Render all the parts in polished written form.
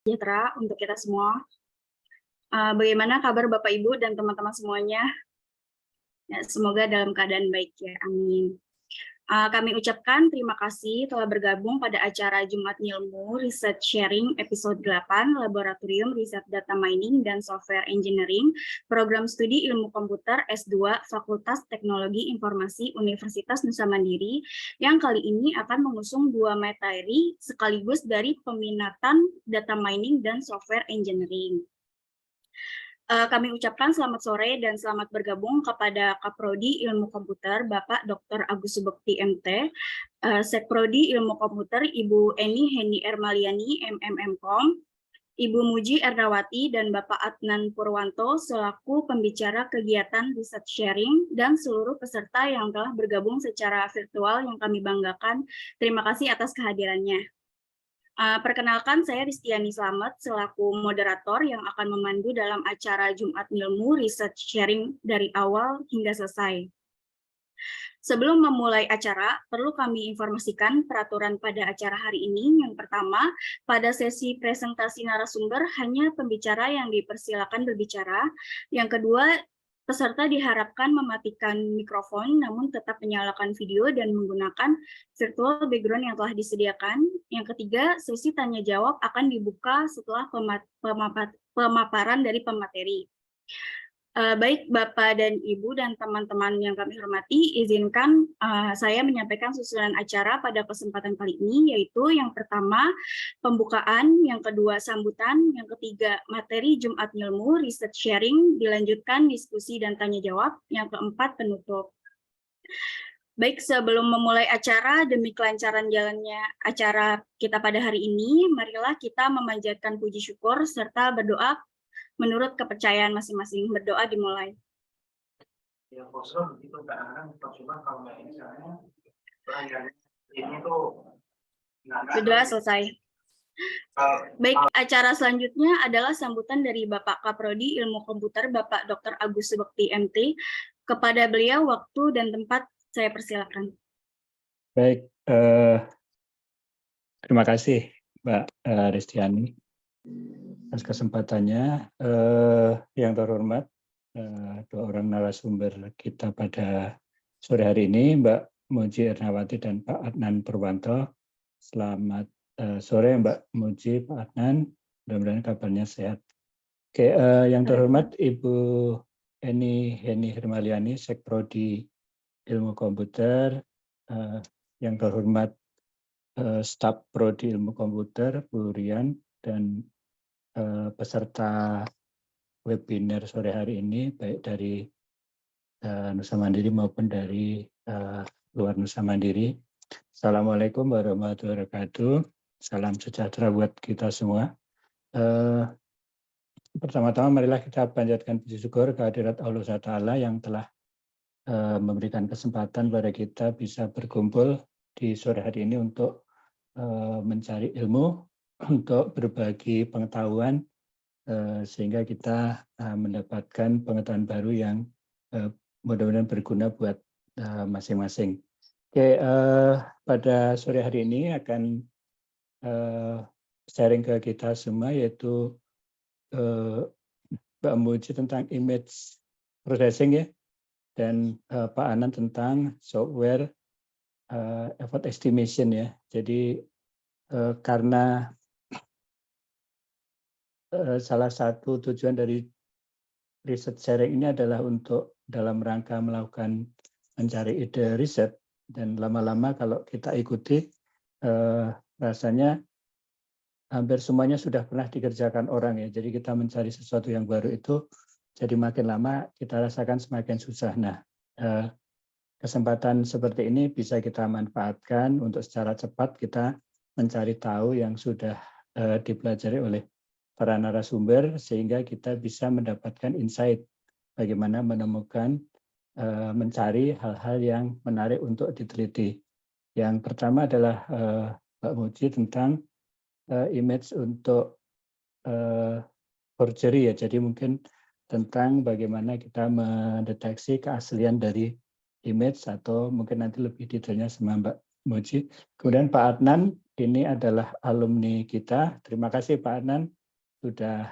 Sejahtera untuk kita semua. Bagaimana kabar Bapak Ibu dan teman-teman semuanya? Ya, semoga dalam keadaan baik ya, amin. Kami ucapkan terima kasih telah bergabung pada acara Jumat Ngilmu Research Sharing episode 8 Laboratorium Riset Data Mining dan Software Engineering Program Studi Ilmu Komputer S2 Fakultas Teknologi Informasi Universitas Nusa Mandiri yang kali ini akan mengusung dua materi sekaligus dari peminatan Data Mining dan Software Engineering. Kami ucapkan selamat sore dan selamat bergabung kepada Kaprodi Ilmu Komputer Bapak Dr. Agus Subekti MT, Sekprodi Ilmu Komputer Ibu Eni Heni Ermaliani MMM.Com, Ibu Muji Ernawati dan Bapak Adnan Purwanto selaku pembicara kegiatan research sharing dan seluruh peserta yang telah bergabung secara virtual yang kami banggakan. Terima kasih atas kehadirannya. Perkenalkan, saya Ristiani Slamet selaku moderator yang akan memandu dalam acara Jumat Ngilmu Research Sharing dari awal hingga selesai. Sebelum memulai acara, perlu kami informasikan peraturan pada acara hari ini. Yang pertama, pada sesi presentasi narasumber hanya pembicara yang dipersilakan berbicara. Yang kedua, peserta diharapkan mematikan mikrofon namun tetap menyalakan video dan menggunakan virtual background yang telah disediakan. Yang ketiga, sesi tanya jawab akan dibuka setelah pemaparan dari pemateri. Baik Bapak dan Ibu dan teman-teman yang kami hormati, izinkan saya menyampaikan susunan acara pada kesempatan kali ini, yaitu yang pertama pembukaan, yang kedua sambutan, yang ketiga materi Jumat Ngilmu, research sharing, dilanjutkan diskusi dan tanya jawab, yang keempat penutup. Baik, sebelum memulai acara, demi kelancaran jalannya acara kita pada hari ini, marilah kita memanjatkan puji syukur serta berdoa menurut kepercayaan masing-masing. Berdoa dimulai. Ya, Bosro begitu kadang-kadang cuma kalau misalnya ini tuh berdoa selesai. Baik, acara selanjutnya adalah sambutan dari Bapak Kaprodi Ilmu Komputer Bapak Dr. Agus Subekti MT. Kepada beliau waktu dan tempat saya persilakan. Baik, terima kasih Mbak Ristiani atas kesempatannya. Yang terhormat dua orang narasumber kita pada sore hari ini, Mbak Muji Ernawati dan Pak Adnan Purwanto. Selamat sore Mbak Muji, Pak Adnan, mudah-mudahan kabarnya sehat. Oke, yang terhormat Ibu Eni Heni Hermaliani, Sekprodi Ilmu Komputer, yang terhormat staf Prodi Ilmu Komputer, Bu Rian, dan peserta webinar sore hari ini, baik dari Nusa Mandiri maupun dari luar Nusa Mandiri. Assalamualaikum warahmatullahi wabarakatuh. Salam sejahtera buat kita semua. Pertama-tama marilah kita panjatkan puji syukur kehadirat Allah Ta'ala yang telah memberikan kesempatan pada kita bisa berkumpul di sore hari ini untuk mencari ilmu, untuk berbagi pengetahuan, sehingga kita mendapatkan pengetahuan baru yang mudah-mudahan berguna buat masing-masing. Oke, pada sore hari ini akan sharing ke kita semua, yaitu Mbak Muji tentang image processing ya, dan Pak Anan tentang software effort estimation ya. Jadi karena salah satu tujuan dari riset sharing ini adalah untuk dalam rangka melakukan mencari ide riset, dan lama-lama kalau kita ikuti rasanya hampir semuanya sudah pernah dikerjakan orang ya. Jadi kita mencari sesuatu yang baru itu jadi makin lama kita rasakan semakin susah. Nah, kesempatan seperti ini bisa kita manfaatkan untuk secara cepat kita mencari tahu yang sudah dipelajari oleh para narasumber, sehingga kita bisa mendapatkan insight bagaimana menemukan, mencari hal-hal yang menarik untuk diteliti. Yang pertama adalah Mbak Muji tentang image untuk forgery ya. Jadi mungkin tentang bagaimana kita mendeteksi keaslian dari image, atau mungkin nanti lebih detailnya sama Mbak Muji. Kemudian Pak Adnan, ini adalah alumni kita. Terima kasih Pak Adnan sudah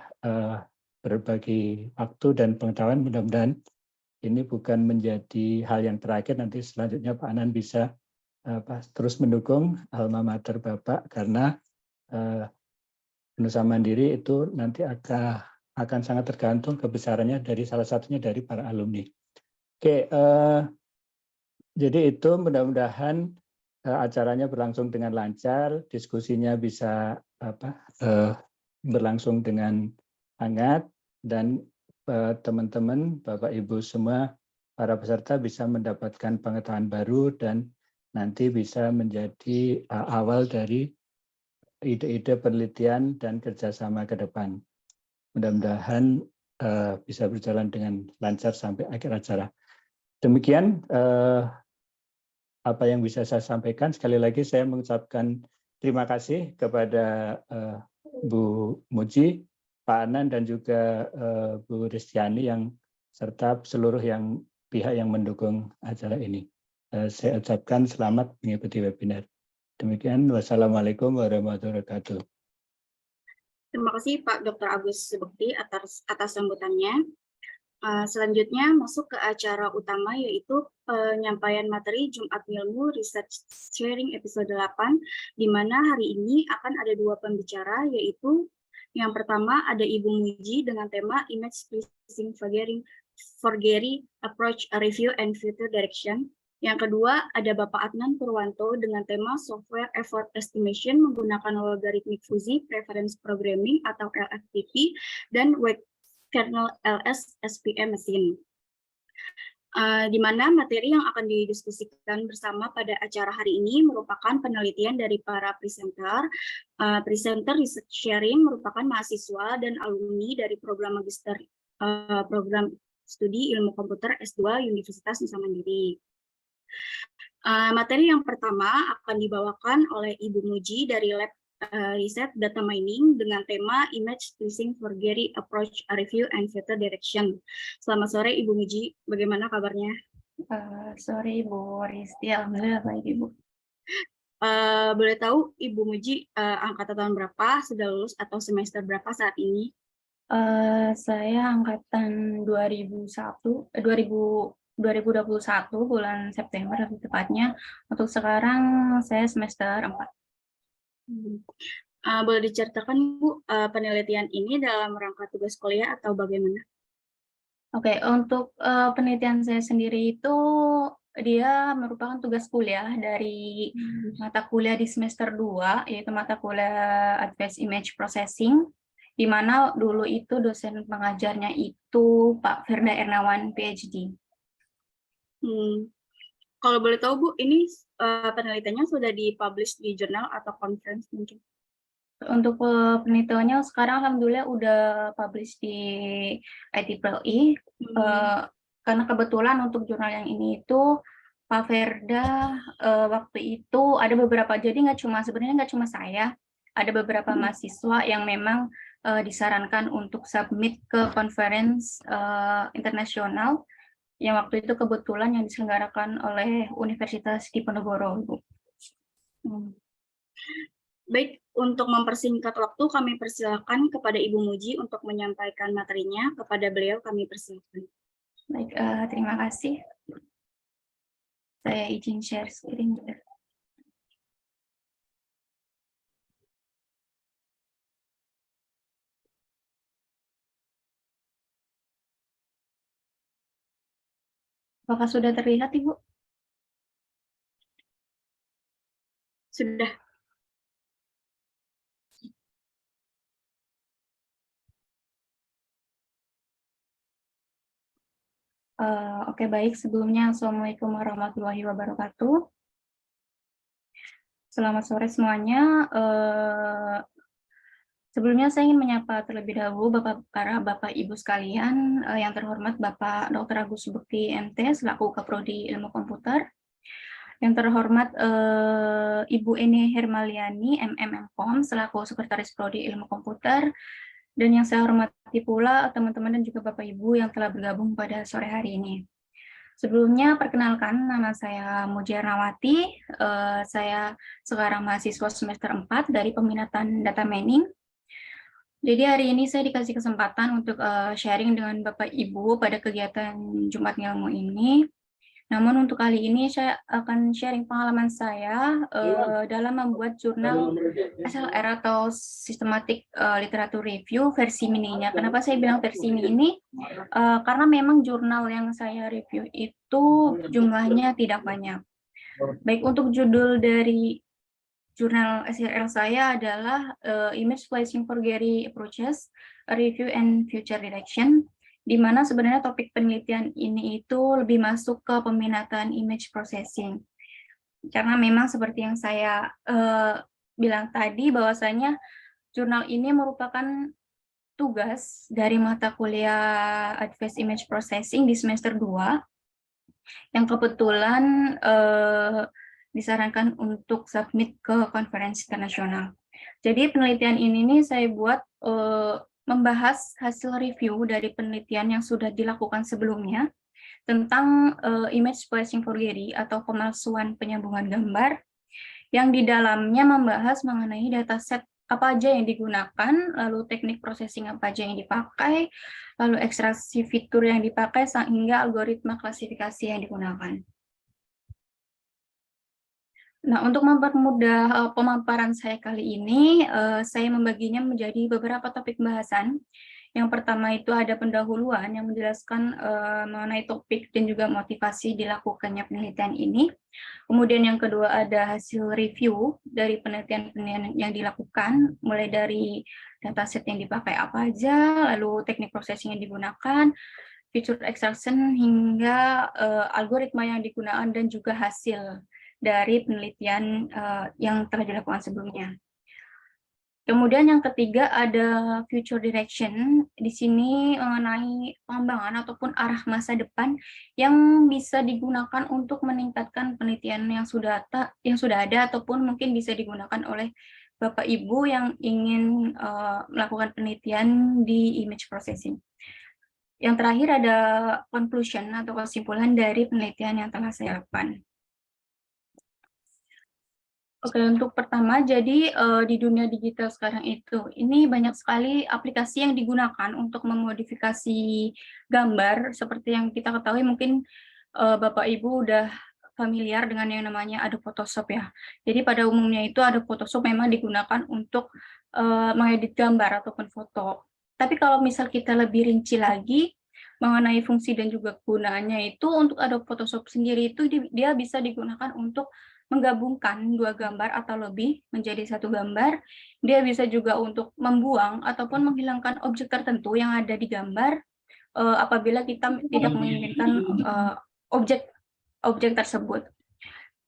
berbagi waktu dan pengetahuan. Mudah-mudahan ini bukan menjadi hal yang terakhir. Nanti selanjutnya Pak Adnan bisa terus mendukung alma mater Bapak, karena Nusa Mandiri itu nanti akan sangat tergantung kebesarannya dari salah satunya dari para alumni. Oke, jadi itu mudah-mudahan acaranya berlangsung dengan lancar, diskusinya bisa berlangsung dengan hangat, dan teman-teman, Bapak Ibu semua, para peserta bisa mendapatkan pengetahuan baru dan nanti bisa menjadi awal dari ide-ide penelitian dan kerjasama ke depan. Mudah-mudahan bisa berjalan dengan lancar sampai akhir acara. Demikian apa yang bisa saya sampaikan. Sekali lagi saya mengucapkan terima kasih kepada Bu Muji, Pak Anan, dan juga Bu Ristiani serta seluruh pihak yang mendukung acara ini. Saya ucapkan selamat mengikuti webinar. Demikian, wassalamualaikum warahmatullahi wabarakatuh. Terima kasih Pak Dr. Agus Subekti atas sambutannya. Selanjutnya masuk ke acara utama, yaitu penyampaian materi Jumat Ilmu Research Sharing episode 8, di mana hari ini akan ada dua pembicara, yaitu yang pertama ada Ibu Muji dengan tema Image Pleasing Forgery Approach Review and Future Direction. Yang kedua ada Bapak Adnan Purwanto dengan tema Software Effort Estimation menggunakan Logarithmic Fuzzy Preference Programming atau LFPP dan Web Kernel LS SPM Machine, di mana materi yang akan didiskusikan bersama pada acara hari ini merupakan penelitian dari para presenter. Presenter research sharing merupakan mahasiswa dan alumni dari program magister program studi ilmu komputer S2 Universitas Nusa Mandiri. Materi yang pertama akan dibawakan oleh Ibu Muji dari Lab Riset Data Mining dengan tema Image Pleasing Forgery Approach Review and Future Direction. Selamat sore Ibu Muji, bagaimana kabarnya? Sore Ibu Risti, alhamdulillah baik Ibu. Boleh tahu Ibu Muji angkatan tahun berapa, sudah lulus atau semester berapa saat ini? Saya angkatan 2021 bulan September lebih tepatnya. Untuk sekarang saya semester 4. Boleh diceritakan Bu, penelitian ini dalam rangka tugas kuliah atau bagaimana? Oke, untuk penelitian saya sendiri itu dia merupakan tugas kuliah dari mata kuliah di semester 2, yaitu mata kuliah Advanced Image Processing, di mana dulu itu dosen pengajarnya itu Pak Firda Ernawan, PhD. Kalau boleh tahu Bu, ini penelitiannya sudah dipublish di jurnal atau conference mungkin? Untuk penelitiannya sekarang alhamdulillah udah publish di IEEE, karena kebetulan untuk jurnal yang ini itu Pak Firda waktu itu ada beberapa, jadi sebenarnya nggak cuma saya, ada beberapa mahasiswa yang memang disarankan untuk submit ke conference internasional yang waktu itu kebetulan yang diselenggarakan oleh Universitas Diponegoro, Bu. Baik, untuk mempersingkat waktu kami persilakan kepada Ibu Muji untuk menyampaikan materinya. Kepada beliau kami persilakan. Baik, terima kasih. Saya izin share screen. Apakah sudah terlihat, Ibu? Sudah. Oke, baik. Sebelumnya, Assalamualaikum warahmatullahi wabarakatuh. Selamat sore semuanya. Sebelumnya saya ingin menyapa terlebih dahulu para Bapak Ibu sekalian, yang terhormat Bapak Dr. Agus Subekti MT selaku Kaprodi Ilmu Komputer, yang terhormat Ibu Eni Hermaliani MMM.Com selaku Sekretaris Prodi Ilmu Komputer, dan yang saya hormati pula teman-teman dan juga Bapak Ibu yang telah bergabung pada sore hari ini. Sebelumnya, perkenalkan, nama saya Mujiarnawati. Saya sekarang mahasiswa semester 4 dari peminatan data mining. Jadi hari ini saya dikasih kesempatan untuk sharing dengan Bapak Ibu pada kegiatan Jumat Ngilmu ini. Namun untuk kali ini saya akan sharing pengalaman saya dalam membuat jurnal SLR atau Systematic Literature Review versi mininya. Kenapa saya bilang versi mini? Karena memang jurnal yang saya review itu jumlahnya tidak banyak. Baik, untuk judul dari jurnal SLR saya adalah Image Splicing for Gary Approaches, a Review and Future Direction, di mana sebenarnya topik penelitian ini itu lebih masuk ke peminatan image processing. Karena memang seperti yang saya bilang tadi, bahwasanya jurnal ini merupakan tugas dari mata kuliah Advanced Image Processing di semester 2, yang kebetulan disarankan untuk submit ke konferensi internasional. Jadi penelitian ini nih saya buat membahas hasil review dari penelitian yang sudah dilakukan sebelumnya tentang image splicing for Gary atau pemalsuan penyambungan gambar, yang di dalamnya membahas mengenai dataset apa aja yang digunakan, lalu teknik processing apa aja yang dipakai, lalu ekstraksi fitur yang dipakai, sehingga algoritma klasifikasi yang digunakan. Nah, untuk mempermudah pemaparan saya kali ini, saya membaginya menjadi beberapa topik bahasan. Yang pertama itu ada pendahuluan yang menjelaskan mengenai topik dan juga motivasi dilakukannya penelitian ini. Kemudian yang kedua ada hasil review dari penelitian-penelitian yang dilakukan, mulai dari dataset yang dipakai apa aja, lalu teknik processing yang digunakan, feature extraction, hingga algoritma yang digunakan dan juga hasil dari penelitian yang telah dilakukan sebelumnya. Kemudian yang ketiga ada future direction. Di sini mengenai pengembangan ataupun arah masa depan yang bisa digunakan untuk meningkatkan penelitian yang sudah ada ataupun mungkin bisa digunakan oleh Bapak Ibu yang ingin melakukan penelitian di image processing. Yang terakhir ada conclusion atau kesimpulan dari penelitian yang telah saya lakukan. Oke, untuk pertama, jadi di dunia digital sekarang itu, ini banyak sekali aplikasi yang digunakan untuk memodifikasi gambar, seperti yang kita ketahui mungkin Bapak Ibu udah familiar dengan yang namanya Adobe Photoshop ya. Jadi pada umumnya itu Adobe Photoshop memang digunakan untuk mengedit gambar ataupun foto. Tapi kalau misal kita lebih rinci lagi mengenai fungsi dan juga kegunaannya itu, untuk Adobe Photoshop sendiri itu dia bisa digunakan untuk menggabungkan dua gambar atau lebih menjadi satu gambar. Dia bisa juga untuk membuang ataupun menghilangkan objek tertentu yang ada di gambar apabila kita tidak menginginkan objek tersebut.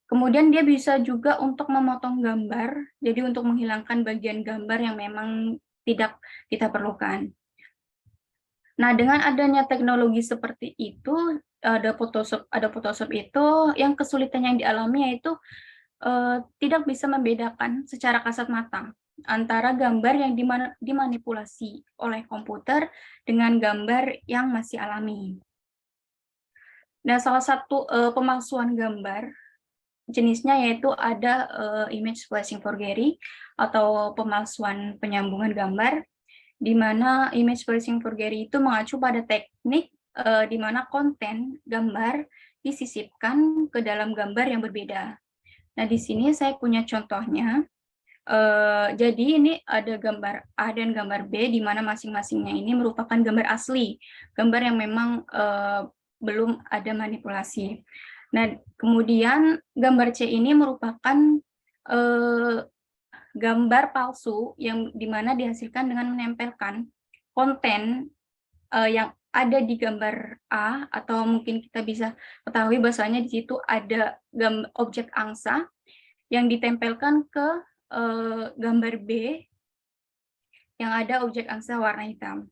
Kemudian dia bisa juga untuk memotong gambar, jadi untuk menghilangkan bagian gambar yang memang tidak kita perlukan. Nah, dengan adanya teknologi seperti itu, ada Photoshop itu yang kesulitan yang dialami yaitu tidak bisa membedakan secara kasat mata antara gambar yang dimanipulasi oleh komputer dengan gambar yang masih alami. Nah, salah satu pemalsuan gambar jenisnya yaitu ada image splicing for Gary atau pemalsuan penyambungan gambar, di mana image splicing for Gary itu mengacu pada teknik di mana konten gambar disisipkan ke dalam gambar yang berbeda. Nah, di sini saya punya contohnya. Jadi ini ada gambar A dan gambar B, di mana masing-masingnya ini merupakan gambar asli, gambar yang memang belum ada manipulasi. Nah, kemudian gambar C ini merupakan gambar palsu yang dimana dihasilkan dengan menempelkan konten yang ada di gambar A, atau mungkin kita bisa ketahui bahwasanya di situ ada objek angsa yang ditempelkan ke gambar B yang ada objek angsa warna hitam.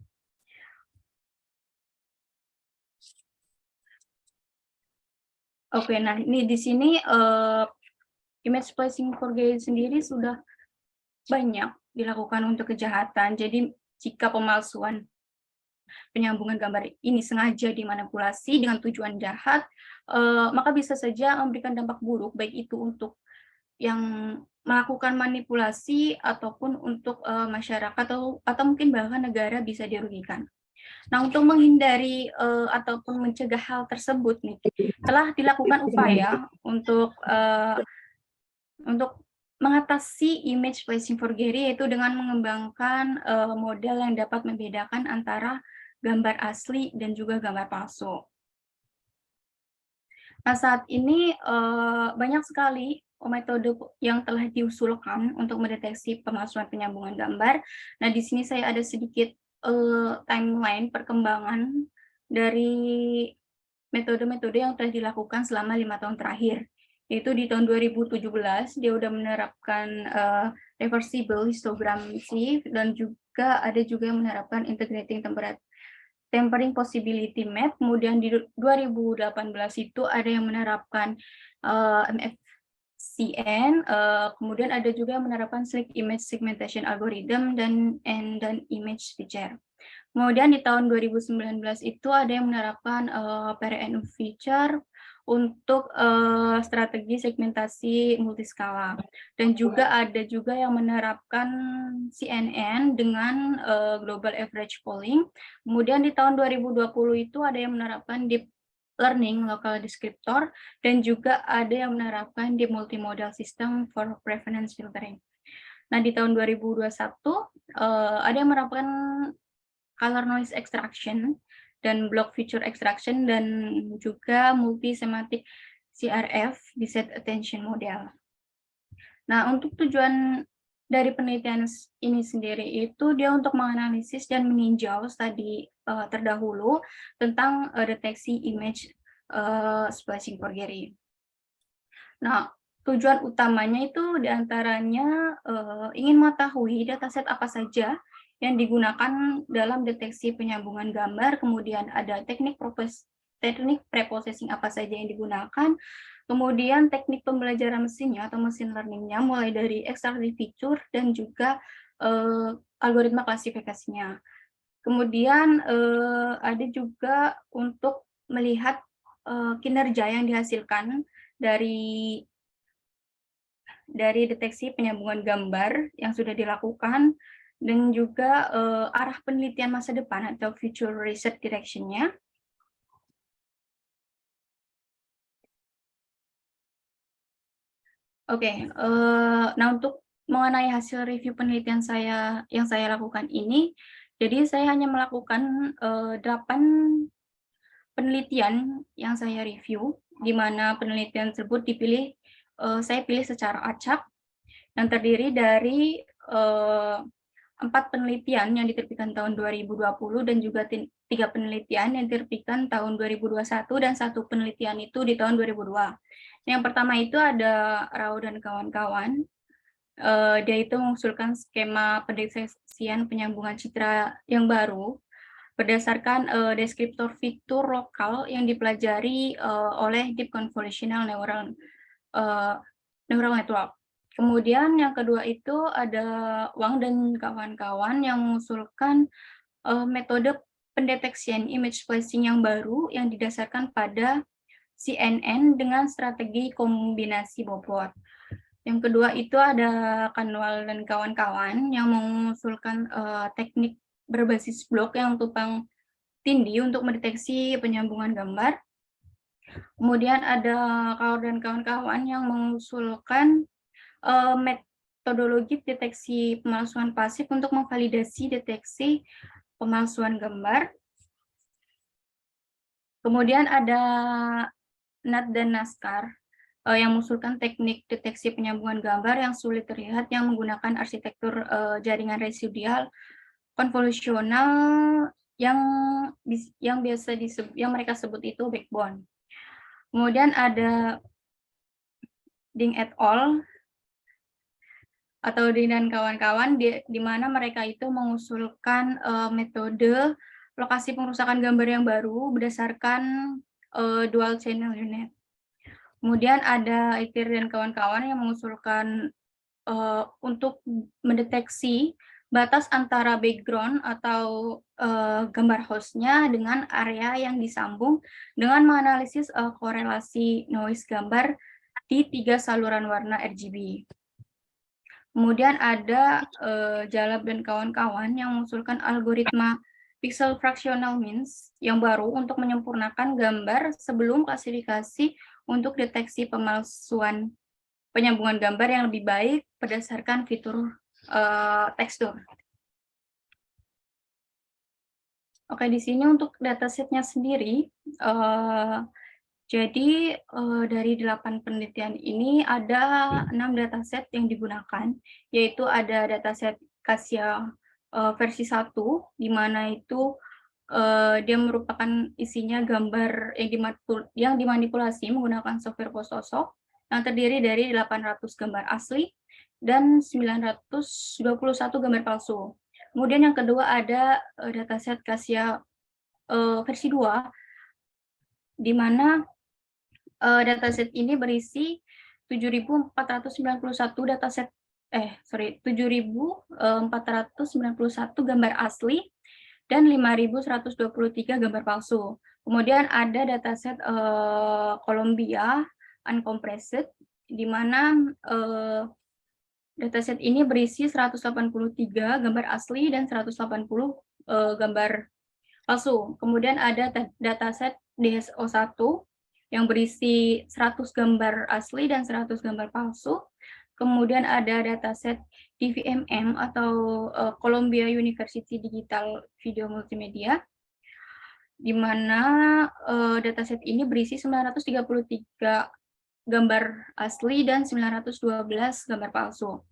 Oke, nah ini di sini image splicing for Gary sendiri sudah banyak dilakukan untuk kejahatan. Jadi jika pemalsuan penyambungan gambar ini sengaja dimanipulasi dengan tujuan jahat, maka bisa saja memberikan dampak buruk, baik itu untuk yang melakukan manipulasi ataupun untuk masyarakat atau mungkin bahkan negara bisa dirugikan. Nah, untuk menghindari ataupun mencegah hal tersebut nih, telah dilakukan upaya untuk mengatasi image placing forgery, yaitu dengan mengembangkan model yang dapat membedakan antara gambar asli dan juga gambar palsu. Nah, saat ini banyak sekali metode yang telah diusulkan untuk mendeteksi pemalsuan penyambungan gambar. Nah, di sini saya ada sedikit timeline perkembangan dari metode-metode yang telah dilakukan selama 5 tahun terakhir. Yaitu di tahun 2017 dia udah menerapkan reversible histogram-C, dan juga ada juga yang menerapkan integrating tempering possibility map. Kemudian di 2018 itu ada yang menerapkan MFCN, kemudian ada juga yang menerapkan slick image segmentation algorithm dan image feature. Kemudian di tahun 2019 itu ada yang menerapkan PRNU feature untuk strategi segmentasi multiskala, dan juga ada juga yang menerapkan CNN dengan global average polling. Kemudian di tahun 2020 itu ada yang menerapkan deep learning local descriptor, dan juga ada yang menerapkan deep multimodal system for preference filtering. Nah, di tahun 2021 ada yang menerapkan color noise extraction dan block feature extraction, dan juga multi-semantic CRF di set attention model. Nah, untuk tujuan dari penelitian ini sendiri itu dia untuk menganalisis dan meninjau studi terdahulu tentang deteksi image splicing forgery. Nah, tujuan utamanya itu diantaranya ingin mengetahui dataset apa saja yang digunakan dalam deteksi penyambungan gambar, kemudian ada teknik preprocessing apa saja yang digunakan, kemudian teknik pembelajaran mesinnya atau machine learning-nya, mulai dari extractive feature dan juga algoritma klasifikasinya. Kemudian ada juga untuk melihat kinerja yang dihasilkan dari deteksi penyambungan gambar yang sudah dilakukan, dan juga arah penelitian masa depan atau future research direction-nya. Oke, nah untuk mengenai hasil review penelitian yang saya lakukan ini, jadi saya hanya melakukan 8 penelitian yang saya review, di mana penelitian tersebut saya pilih secara acak, yang terdiri dari 4 penelitian yang diterbitkan tahun 2020 dan juga 3 penelitian yang diterbitkan tahun 2021 dan 1 penelitian itu di tahun 2002. Yang pertama itu ada Rao dan kawan-kawan. Dia itu mengusulkan skema pendeteksian penyambungan citra yang baru berdasarkan deskriptor fitur lokal yang dipelajari oleh Deep Convolutional Neural Network. Kemudian yang kedua itu ada Wang dan kawan-kawan yang mengusulkan metode pendeteksian image splicing yang baru yang didasarkan pada CNN dengan strategi kombinasi bobot. Yang kedua itu ada Kanwal dan kawan-kawan yang mengusulkan teknik berbasis blok yang tumpang tindih untuk mendeteksi penyambungan gambar. Kemudian ada Kaur dan kawan-kawan yang mengusulkan metodologi deteksi pemalsuan pasif untuk memvalidasi deteksi pemalsuan gambar. Kemudian ada Nat dan Naskar yang mengusulkan teknik deteksi penyambungan gambar yang sulit terlihat yang menggunakan arsitektur jaringan residual konvolusional yang mereka sebut itu backbone. Kemudian ada Ding et al. Atau Ding dan kawan-kawan, di mana mereka itu mengusulkan metode lokasi pengerusakan gambar yang baru berdasarkan dual channel unit. Kemudian ada Itir dan kawan-kawan yang mengusulkan untuk mendeteksi batas antara background atau gambar hostnya dengan area yang disambung dengan menganalisis korelasi noise gambar di 3 saluran warna RGB. Kemudian ada Jalab dan kawan-kawan yang mengusulkan algoritma pixel fractional means yang baru untuk menyempurnakan gambar sebelum klasifikasi untuk deteksi pemalsuan penyambungan gambar yang lebih baik berdasarkan fitur tekstur. Oke, di sini untuk datasetnya sendiri, jadi dari 8 penelitian ini ada 6 dataset yang digunakan, yaitu ada dataset Cassia versi 1, di mana itu dia merupakan isinya gambar yang dimanipulasi menggunakan software Photoshop yang terdiri dari 800 gambar asli dan 921 gambar palsu. Kemudian yang kedua ada dataset Cassia versi 2, di mana dataset ini berisi 7.491 dataset 7.491 gambar asli dan 5.123 gambar palsu. Kemudian ada dataset Columbia uncompressed, di mana dataset ini berisi 183 gambar asli dan 180 gambar palsu. Kemudian ada dataset DSO1 yang berisi 100 gambar asli dan 100 gambar palsu. Kemudian ada dataset DVMM atau Columbia University Digital Video Multimedia, di mana dataset ini berisi 933 gambar asli dan 912 gambar palsu.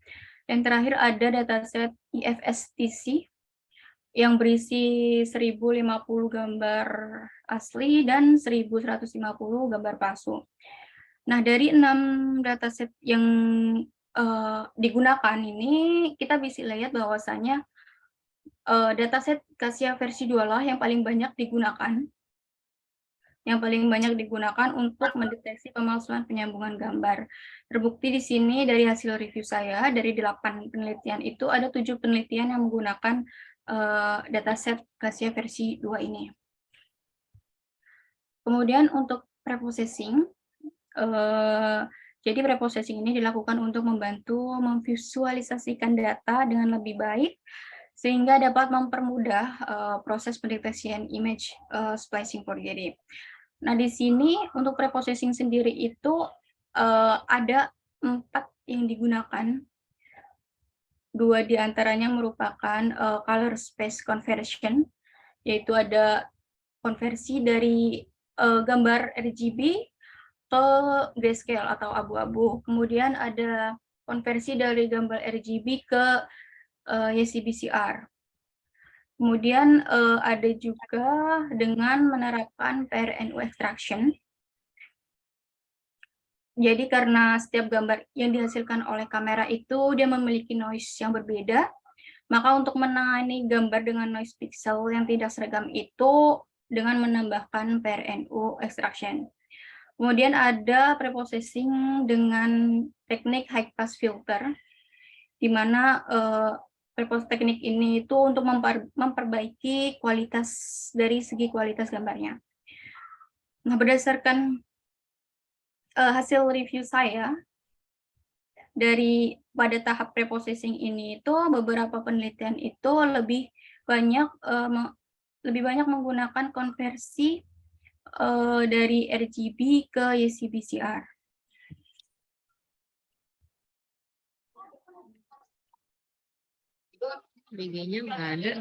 Dan terakhir ada dataset IFSTC yang berisi 1050 gambar asli dan 1150 gambar palsu. Nah, dari 6 dataset yang digunakan ini, kita bisa lihat bahwasanya dataset Cassia versi 2 lah yang paling banyak digunakan. Yang paling banyak digunakan untuk mendeteksi pemalsuan penyambungan gambar. Terbukti di sini dari hasil review saya, dari 8 penelitian itu ada 7 penelitian yang menggunakan dataset Cassia versi 2 ini. Kemudian untuk preprocessing, jadi preprocessing ini dilakukan untuk membantu memvisualisasikan data dengan lebih baik, sehingga dapat mempermudah proses pendeteksian image splicing forgery. Nah, di sini untuk preprocessing sendiri itu ada 4 yang digunakan. 2 diantaranya merupakan color space conversion, yaitu ada konversi dari gambar RGB ke grayscale atau abu-abu. Kemudian ada konversi dari gambar RGB ke YCBCR. Kemudian ada juga dengan menerapkan PRNU extraction. Jadi karena setiap gambar yang dihasilkan oleh kamera itu dia memiliki noise yang berbeda, maka untuk menangani gambar dengan noise pixel yang tidak seragam itu dengan menambahkan PRNU extraction. Kemudian ada preprocessing dengan teknik high pass filter, di mana teknik ini itu untuk memperbaiki kualitas dari segi kualitas gambarnya. Nah, berdasarkan hasil review saya dari pada tahap preprocessing ini itu beberapa penelitian itu lebih banyak menggunakan konversi dari RGB ke YCBCR. BG-nya nggak ada.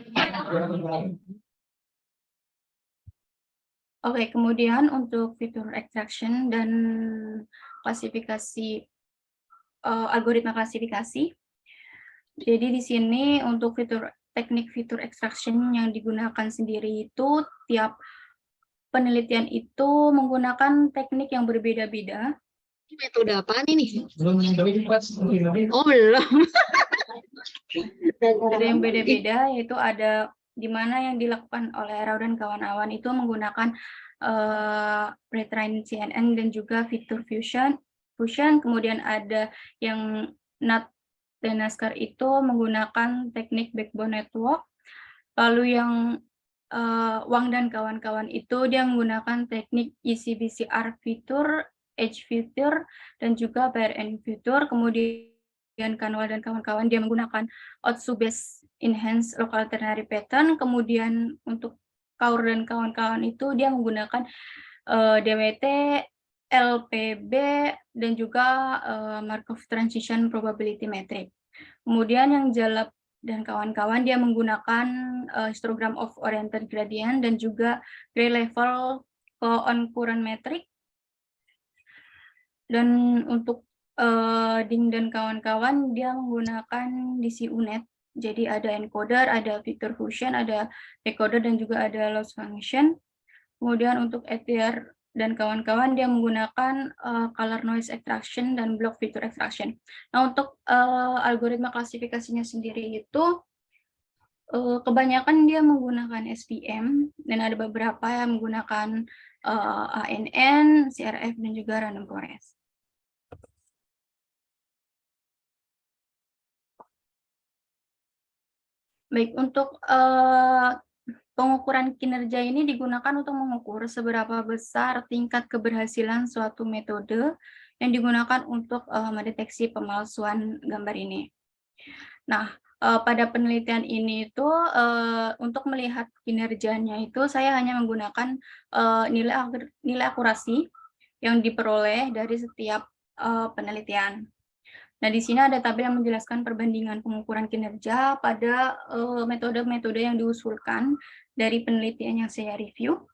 Oke, kemudian untuk fitur extraction dan klasifikasi algoritma klasifikasi. Jadi di sini untuk teknik fitur extraction yang digunakan sendiri itu tiap penelitian itu menggunakan teknik yang berbeda-beda. Metode apaan ini? Belum. Oh, belum. Metode yang beda-beda, yaitu ada di mana yang dilakukan oleh Rao dan kawan-kawan itu menggunakan pretrain CNN dan juga fitur fusion. Kemudian ada yang NAT dan NASCAR itu menggunakan teknik backbone network. Lalu yang Wang dan kawan-kawan itu dia menggunakan teknik ECBCR fitur, Edge fitur, dan juga PRN fitur. Kemudian Kanwal dan kawan-kawan dia menggunakan Otsu Base Enhanced Local Ternary Pattern. Kemudian untuk Kaur dan kawan-kawan itu dia menggunakan DWT, LPB, dan juga Markov Transition Probability Metric. Kemudian yang Jalap dan kawan-kawan dia menggunakan histogram of oriented gradient dan juga gray level on current metric. Dan untuk Ding dan kawan-kawan dia menggunakan DC UNet. Jadi ada encoder, ada Victor Fusion, ada decoder, dan juga ada loss function. Kemudian untuk ETR dan kawan-kawan dia menggunakan color noise extraction dan block feature extraction. Nah, untuk algoritma klasifikasinya sendiri itu kebanyakan dia menggunakan SVM, dan ada beberapa yang menggunakan ANN, CRF, dan juga random forest. Baik, untuk pengukuran kinerja ini digunakan untuk mengukur seberapa besar tingkat keberhasilan suatu metode yang digunakan untuk mendeteksi pemalsuan gambar ini. Nah, pada penelitian ini itu untuk melihat kinerjanya itu saya hanya menggunakan nilai akurasi yang diperoleh dari setiap penelitian. Nah, di sini ada tabel yang menjelaskan perbandingan pengukuran kinerja pada metode-metode yang diusulkan dari penelitian yang saya review.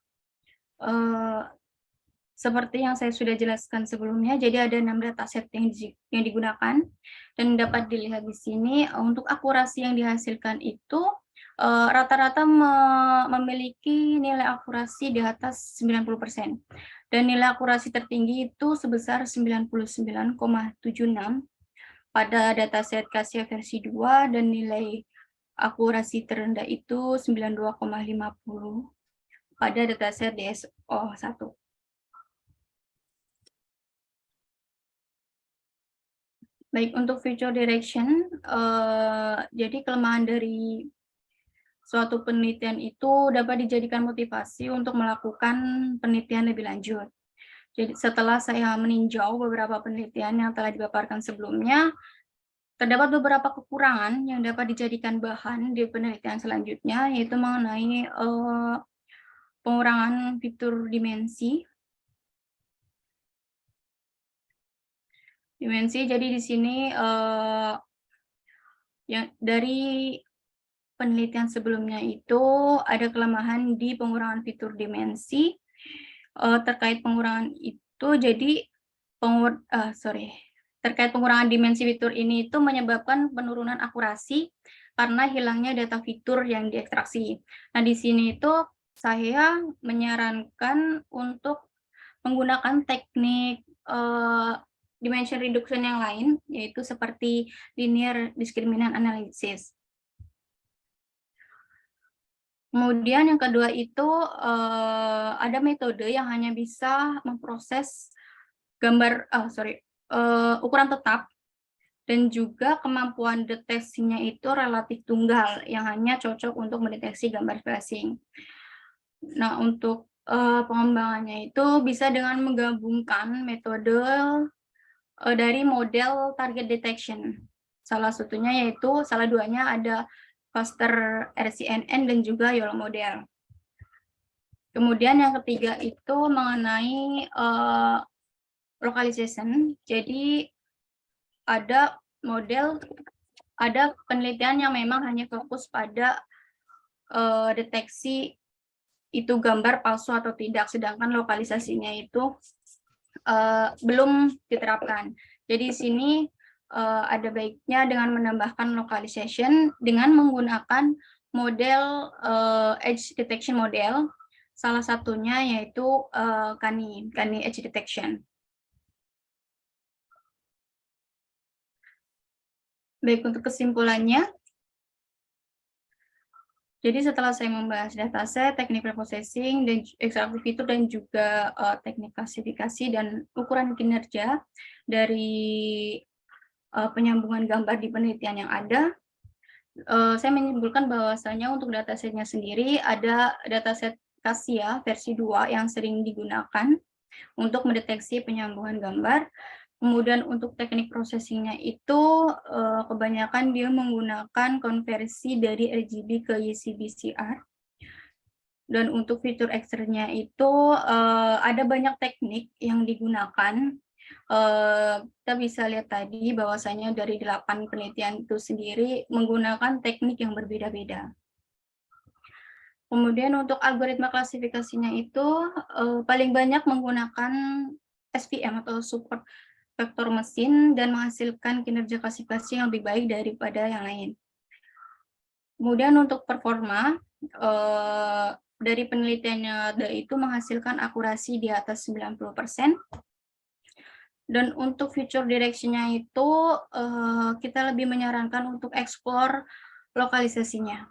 Seperti yang saya sudah jelaskan sebelumnya, jadi ada 6 dataset yang digunakan, dan dapat dilihat di sini untuk akurasi yang dihasilkan itu rata-rata memiliki nilai akurasi di atas 90%. Dan nilai akurasi tertinggi itu sebesar 99,76 pada dataset Cassia versi 2, dan nilai akurasi terendah itu 92,50 pada dataset DSO1. Baik, untuk future direction, jadi kelemahan dari suatu penelitian itu dapat dijadikan motivasi untuk melakukan penelitian lebih lanjut. Jadi setelah saya meninjau beberapa penelitian yang telah dipaparkan sebelumnya, terdapat beberapa kekurangan yang dapat dijadikan bahan di penelitian selanjutnya, yaitu mengenai pengurangan fitur dimensi. Jadi di sini yang dari penelitian sebelumnya itu ada kelemahan di pengurangan fitur dimensi. Terkait pengurangan itu, jadi terkait pengurangan dimensi fitur ini itu menyebabkan penurunan akurasi karena hilangnya data fitur yang diekstraksi. Nah, di sini itu saya menyarankan untuk menggunakan teknik dimension reduction yang lain, yaitu seperti linear discriminant analysis. Kemudian yang kedua itu ada metode yang hanya bisa memproses ukuran tetap, dan juga kemampuan deteksinya itu relatif tunggal yang hanya cocok untuk mendeteksi gambar spacing. Nah, untuk pengembangannya itu bisa dengan menggabungkan metode dari model target detection. Salah duanya ada cluster RCNN dan juga YOLO model. Kemudian yang ketiga itu mengenai localization. Jadi ada penelitian yang memang hanya fokus pada deteksi itu gambar palsu atau tidak, sedangkan lokalisasinya itu belum diterapkan. Jadi di sini ada baiknya dengan menambahkan localization dengan menggunakan model edge detection model, salah satunya yaitu Kani edge detection. Baik, untuk kesimpulannya, jadi setelah saya membahas dataset, teknik preprocessing, dan ekstraktif fitur, dan juga teknik klasifikasi dan ukuran kinerja dari penyambungan gambar di penelitian yang ada. Saya menyimpulkan bahwasanya untuk datasetnya sendiri ada dataset Cassia versi 2 yang sering digunakan untuk mendeteksi penyambungan gambar. Kemudian untuk teknik processing-nya itu kebanyakan dia menggunakan konversi dari RGB ke YCBCR. Dan untuk fitur eksternnya itu ada banyak teknik yang digunakan. Kita bisa lihat tadi bahwasanya dari 8 penelitian itu sendiri menggunakan teknik yang berbeda-beda. Kemudian untuk algoritma klasifikasinya itu paling banyak menggunakan SVM atau support vektor mesin dan menghasilkan kinerja klasifikasi yang lebih baik daripada yang lain. Kemudian untuk performa, dari penelitiannya itu menghasilkan akurasi di atas 90%. Dan untuk future direction-nya itu kita lebih menyarankan untuk explore lokalisasinya.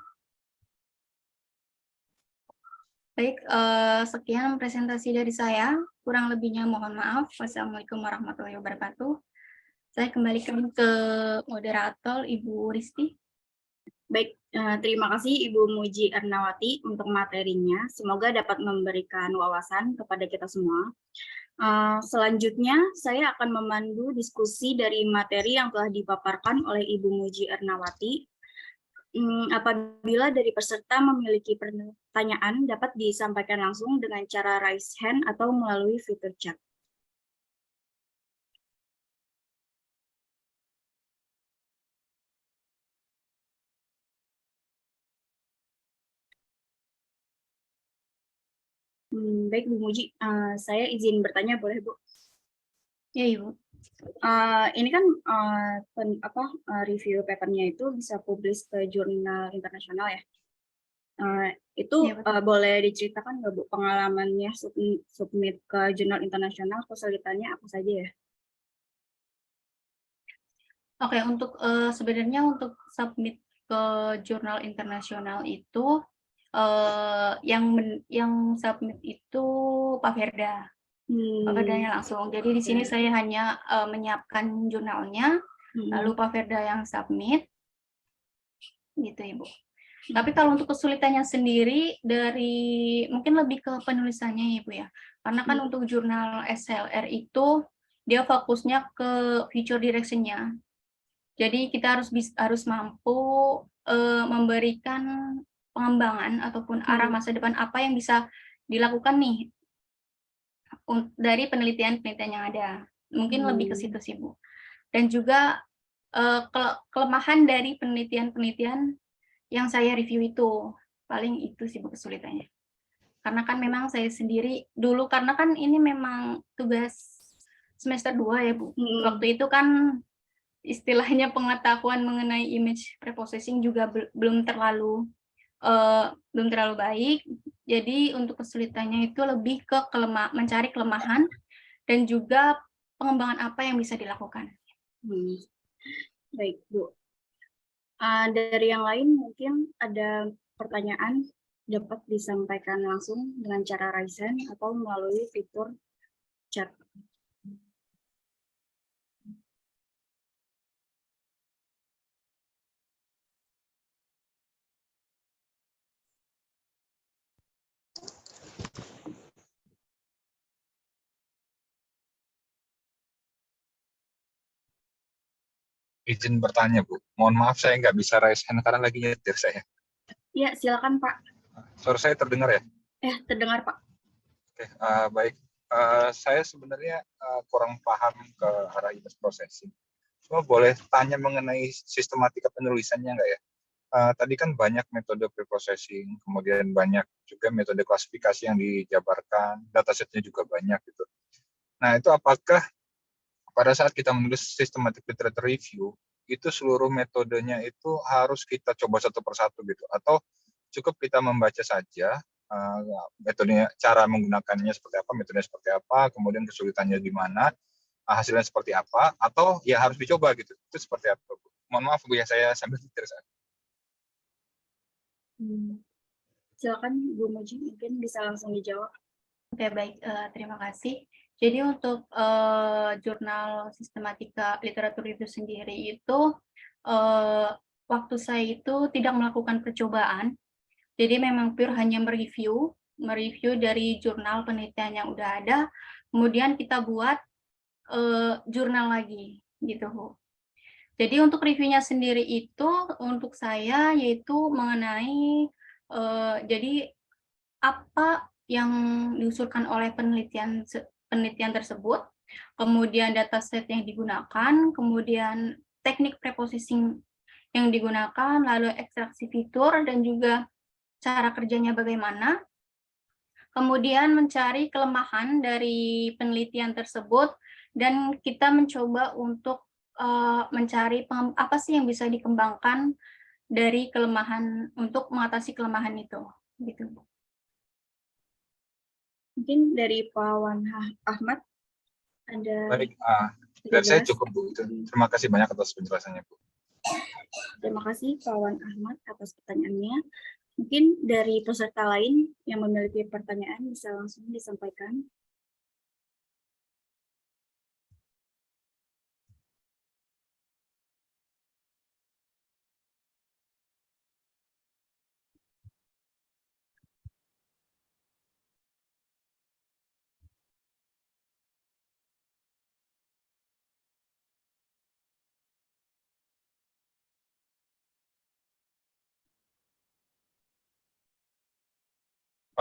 Baik, sekian presentasi dari saya. Kurang lebihnya mohon maaf. Wassalamualaikum warahmatullahi wabarakatuh. Saya kembalikan ke moderator Ibu Risti. Baik, terima kasih Ibu Muji Ernawati untuk materinya. Semoga dapat memberikan wawasan kepada kita semua. Selanjutnya, saya akan memandu diskusi dari materi yang telah dipaparkan oleh Ibu Muji Ernawati. Apabila dari peserta memiliki pertanyaan, dapat disampaikan langsung dengan cara raise hand atau melalui fitur chat. Baik, Bu Muji, saya izin bertanya, boleh Bu? Ya, Ibu. Ini kan review papernya itu bisa publish ke jurnal internasional ya. Itu Ya, betul. boleh diceritakan nggak Bu pengalamannya submit ke jurnal internasional, kesulitannya apa saja ya? Oke, untuk sebenarnya untuk submit ke jurnal internasional itu yang submit itu Pak Ferda. Pak Ferdanya langsung. Jadi di sini saya hanya menyiapkan jurnalnya, lalu Pak Ferda yang submit, gitu Ibu. Tapi kalau untuk kesulitannya sendiri dari mungkin lebih ke penulisannya Ibu ya, karena kan untuk jurnal SLR itu dia fokusnya ke future direction-nya. Jadi kita harus mampu memberikan pengembangan ataupun arah masa depan apa yang bisa dilakukan nih dari penelitian-penelitian yang ada. Mungkin lebih ke situ sih, Bu. Dan juga kelemahan dari penelitian-penelitian yang saya review itu. Paling itu sih, Bu, kesulitannya. Karena kan memang saya sendiri dulu, karena kan ini memang tugas semester 2 ya, Bu. Waktu itu kan istilahnya pengetahuan mengenai image preprocessing juga belum terlalu baik. Jadi untuk kesulitannya itu lebih ke mencari kelemahan dan juga pengembangan apa yang bisa dilakukan. Baik, Bu. Dari yang lain mungkin ada pertanyaan dapat disampaikan langsung dengan cara raise hand atau melalui fitur chat. Izin bertanya, Bu. Mohon maaf saya nggak bisa raise hand karena lagi nyetir saya. Ya, silakan Pak. Suara saya terdengar ya? Terdengar Pak. Oke, baik. Saya sebenarnya kurang paham ke arah image processing. Cuma boleh tanya mengenai sistematika penulisannya nggak ya? Tadi kan banyak metode preprocessing, kemudian banyak juga metode klasifikasi yang dijabarkan, datasetnya juga banyak gitu. Nah, itu apakah pada saat kita menulis systematic literature review, itu seluruh metodenya itu harus kita coba satu persatu gitu, atau cukup kita membaca saja metodenya, cara menggunakannya seperti apa, metodenya seperti apa, kemudian kesulitannya di mana, hasilnya seperti apa, atau ya harus dicoba gitu. Itu seperti apa, Bu? Mohon maaf Bu ya, saya sambil nyetir saat. Silakan Bu Muji, mungkin bisa langsung dijawab. Oke, baik, terima kasih. Jadi untuk jurnal sistematika literatur itu sendiri itu waktu saya itu tidak melakukan percobaan, jadi memang pure hanya mereview dari jurnal penelitian yang udah ada, kemudian kita buat jurnal lagi gitu. Jadi untuk reviewnya sendiri itu untuk saya yaitu mengenai jadi apa yang diusulkan oleh penelitian tersebut, kemudian dataset yang digunakan, kemudian teknik preprocessing yang digunakan, lalu ekstraksi fitur dan juga cara kerjanya bagaimana, kemudian mencari kelemahan dari penelitian tersebut, dan kita mencoba untuk mencari apa sih yang bisa dikembangkan dari kelemahan untuk mengatasi kelemahan itu, gitu. Mungkin dari Pak Wan Ahmad ada. Baik, dari saya cukup Bu. Terima kasih banyak atas penjelasannya Bu. Terima kasih Pak Wan Ahmad atas pertanyaannya. Mungkin dari peserta lain yang memiliki pertanyaan bisa langsung disampaikan.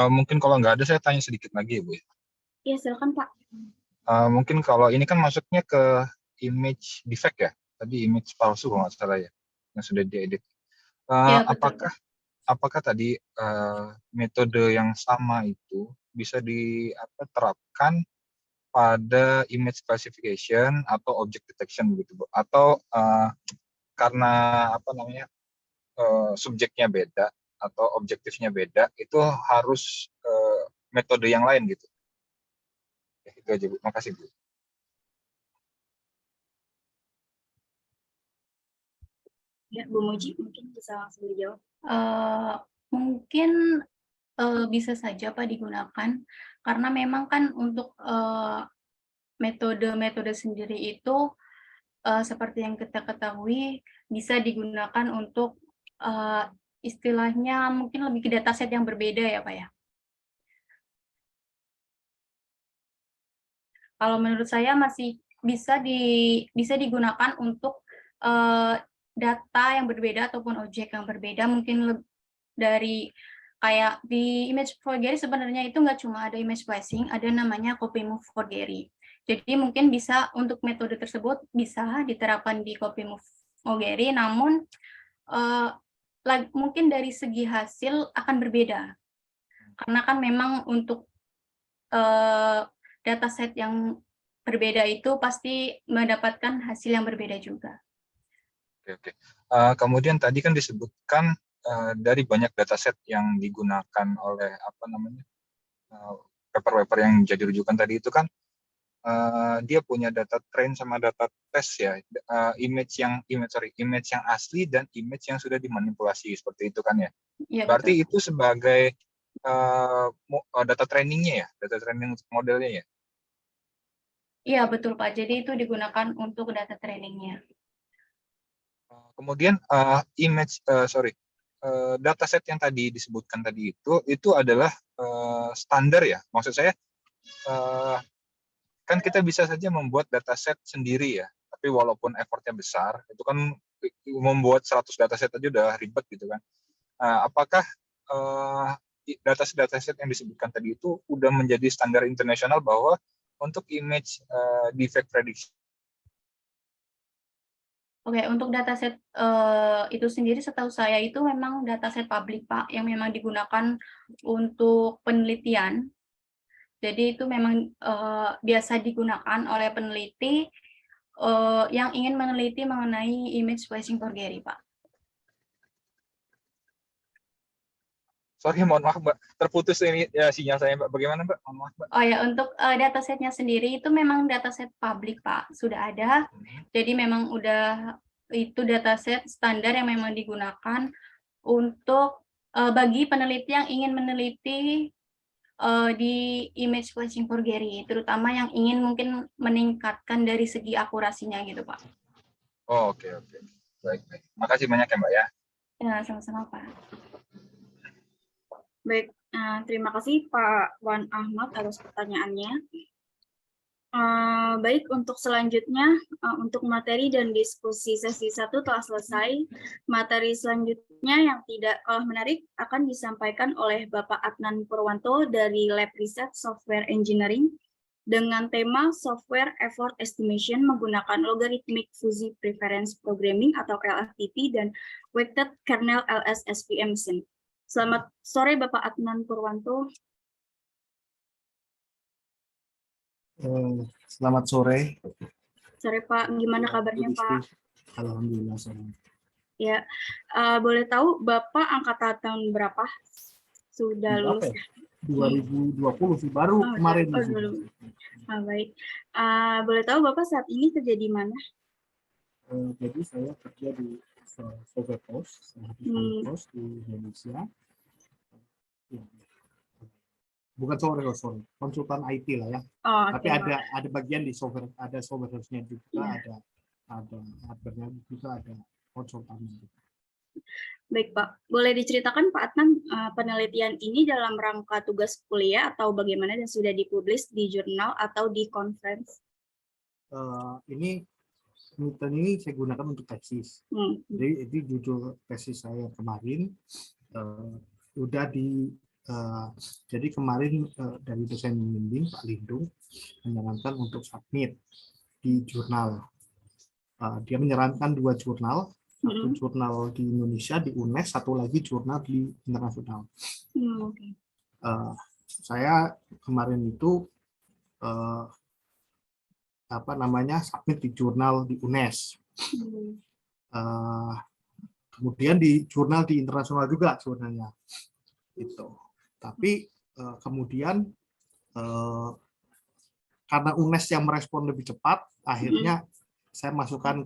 Mungkin kalau nggak ada, saya tanya sedikit lagi ya Bu. Ya, silakan Pak. Mungkin kalau ini kan masuknya ke image defect ya, tadi image palsu kalau nggak salah ya, yang sudah diedit. Ya, betul. Apakah tadi metode yang sama itu bisa diterapkan pada image classification atau object detection begitu Bu? Atau karena subjeknya beda atau objektifnya beda, itu harus metode yang lain gitu? Ya, itu aja Bu. Makasih Bu. Ya, Bu Muji mungkin bisa langsung dijawab. Mungkin bisa saja Pak digunakan, karena memang kan untuk metode-metode sendiri itu seperti yang kita ketahui bisa digunakan untuk istilahnya mungkin lebih ke dataset yang berbeda ya Pak ya. Kalau menurut saya masih bisa digunakan untuk data yang berbeda ataupun objek yang berbeda, mungkin dari kayak di image forgery sebenarnya itu nggak cuma ada image splicing, ada namanya copy move forgery. Jadi mungkin bisa untuk metode tersebut bisa diterapkan di copy move forgery, namun mungkin dari segi hasil akan berbeda. Karena kan memang untuk dataset yang berbeda itu pasti mendapatkan hasil yang berbeda juga. Oke. Kemudian tadi kan disebutkan dari banyak dataset yang digunakan oleh paper-paper yang jadi rujukan tadi itu kan dia punya data train sama data test ya, image yang asli dan image yang sudah dimanipulasi seperti itu kan ya. Ya, berarti betul. Itu sebagai data trainingnya ya, data training modelnya ya. Iya betul Pak, jadi itu digunakan untuk data trainingnya. Kemudian dataset yang tadi disebutkan tadi itu adalah standar ya. Maksud saya kan kita bisa saja membuat dataset sendiri ya. Tapi walaupun effortnya besar, itu kan membuat 100 dataset aja udah ribet gitu kan. Apakah dataset yang disebutkan tadi itu udah menjadi standar internasional bahwa untuk image defect prediction? Oke, untuk dataset itu sendiri setahu saya itu memang dataset publik Pak, yang memang digunakan untuk penelitian. Jadi itu memang biasa digunakan oleh peneliti yang ingin meneliti mengenai image splicing forgery Pak. Sorry, mohon maaf Mbak, terputus ini ya sinyal saya Mbak. Bagaimana Mbak? Mohon maaf Mbak. Oh ya, untuk datasetnya sendiri itu memang dataset publik Pak, sudah ada. Jadi memang itu dataset standar yang memang digunakan untuk bagi peneliti yang ingin meneliti di image flashing for Gary, terutama yang ingin mungkin meningkatkan dari segi akurasinya gitu, Pak. Oh, oke. Baik. Makasih banyak ya, Mbak ya. Ya, sama-sama, Pak. Baik, terima kasih Pak Wan Ahmad atas pertanyaannya. Baik, untuk selanjutnya, untuk materi dan diskusi sesi 1 telah selesai. Materi selanjutnya yang tidak kalah menarik akan disampaikan oleh Bapak Adnan Purwanto dari Lab Riset Software Engineering dengan tema Software Effort Estimation menggunakan Logarithmic Fuzzy Preference Programming atau LFPP dan Weighted Kernel LSSPM Machine. Selamat sore Bapak Adnan Purwanto. Selamat sore. Sore Pak, gimana kabarnya Pak? Alhamdulillah. Ya, boleh tahu Bapak angkatan berapa? Sudah lulus? 2020 sih, baru kemarin. Dulu. Baik. Boleh tahu Bapak saat ini kerja di mana? Jadi saya kerja di Software Post, di Indonesia. Ya. Bukan sorry, konsultan IT lah ya. Tapi okay, ada bagian di software, ada software house-nya juga, ada hardware-nya juga, ada konsultan. Baik Pak, boleh diceritakan Pak Adnan penelitian ini dalam rangka tugas kuliah atau bagaimana dan sudah dipublish di jurnal atau di conference? Ini saya gunakan untuk tesis. Jadi judul tesis saya kemarin udah jadi kemarin dari dosen pembimbing Pak Lindung menyarankan untuk submit di jurnal. Dia menyarankan 2 jurnal, satu jurnal di Indonesia di UNES, satu lagi jurnal di internasional. Saya kemarin itu submit di jurnal di UNES. Kemudian di jurnal di internasional juga sebenarnya. Itu. Tapi kemudian karena UNES yang merespon lebih cepat, akhirnya saya masukkan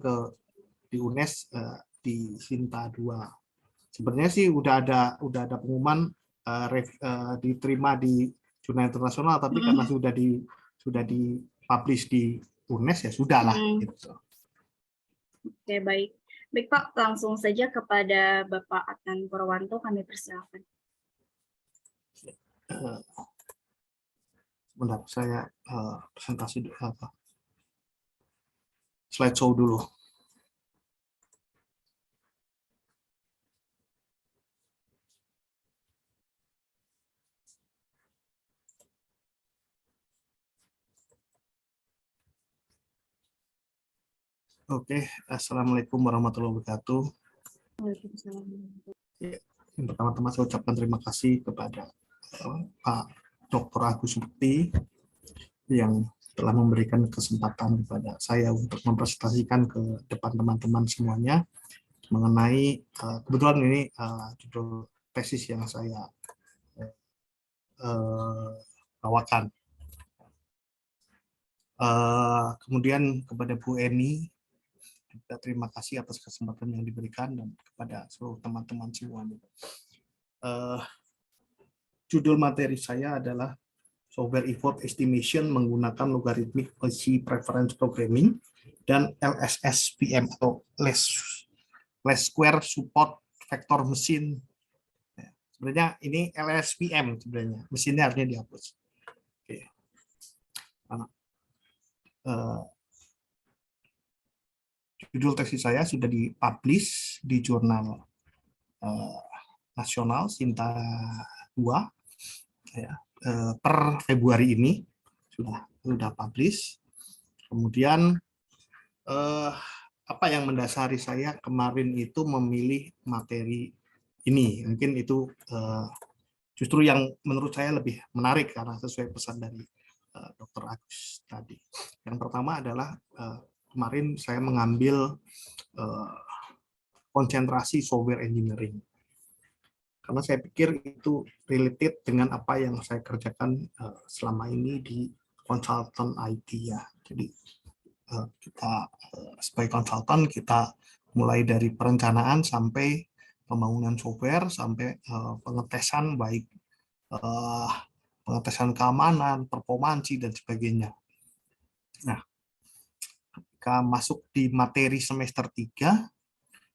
di UNES di Sinta 2. Sebenarnya sih udah ada pengumuman diterima di jurnal internasional, tapi karena sudah dipublish di UNES ya sudahlah. Gitu. Oke, baik. Baik Pak, langsung saja kepada Bapak Adnan Purwanto kami persilakan. Sebentar, saya presentasi slideshow dulu. Oke, assalamualaikum warahmatullahi wabarakatuh. Yang pertama-tama saya ucapkan terima kasih kepada Pak Dr. Agus Mukti yang telah memberikan kesempatan kepada saya untuk mempresentasikan ke depan teman-teman semuanya mengenai kebetulan ini judul tesis yang saya bawakan. Kemudian kepada Bu Eni, terima kasih atas kesempatan yang diberikan dan kepada seluruh teman-teman semuanya. Judul materi saya adalah Software Effort Estimation menggunakan Logarithmic Fuzzy Preference Programming dan LSSPM atau Least Square Support Vector Machine. Sebenarnya ini LSPM sebenarnya, mesinnya harusnya dihapus. Oke. Judul tesis saya sudah dipublish di jurnal nasional Sinta 2 ya, per Februari ini sudah publish. Kemudian apa yang mendasari saya kemarin itu memilih materi ini, mungkin itu justru yang menurut saya lebih menarik karena sesuai pesan dari Dr. Agus tadi. Yang pertama adalah kemarin saya mengambil konsentrasi software engineering. Karena saya pikir itu related dengan apa yang saya kerjakan selama ini di konsultan IT ya. Jadi kita sebagai konsultan kita mulai dari perencanaan sampai pembangunan software sampai pengetesan baik pengetesan keamanan, performansi, dan sebagainya. Nah, ketika masuk di materi semester 3,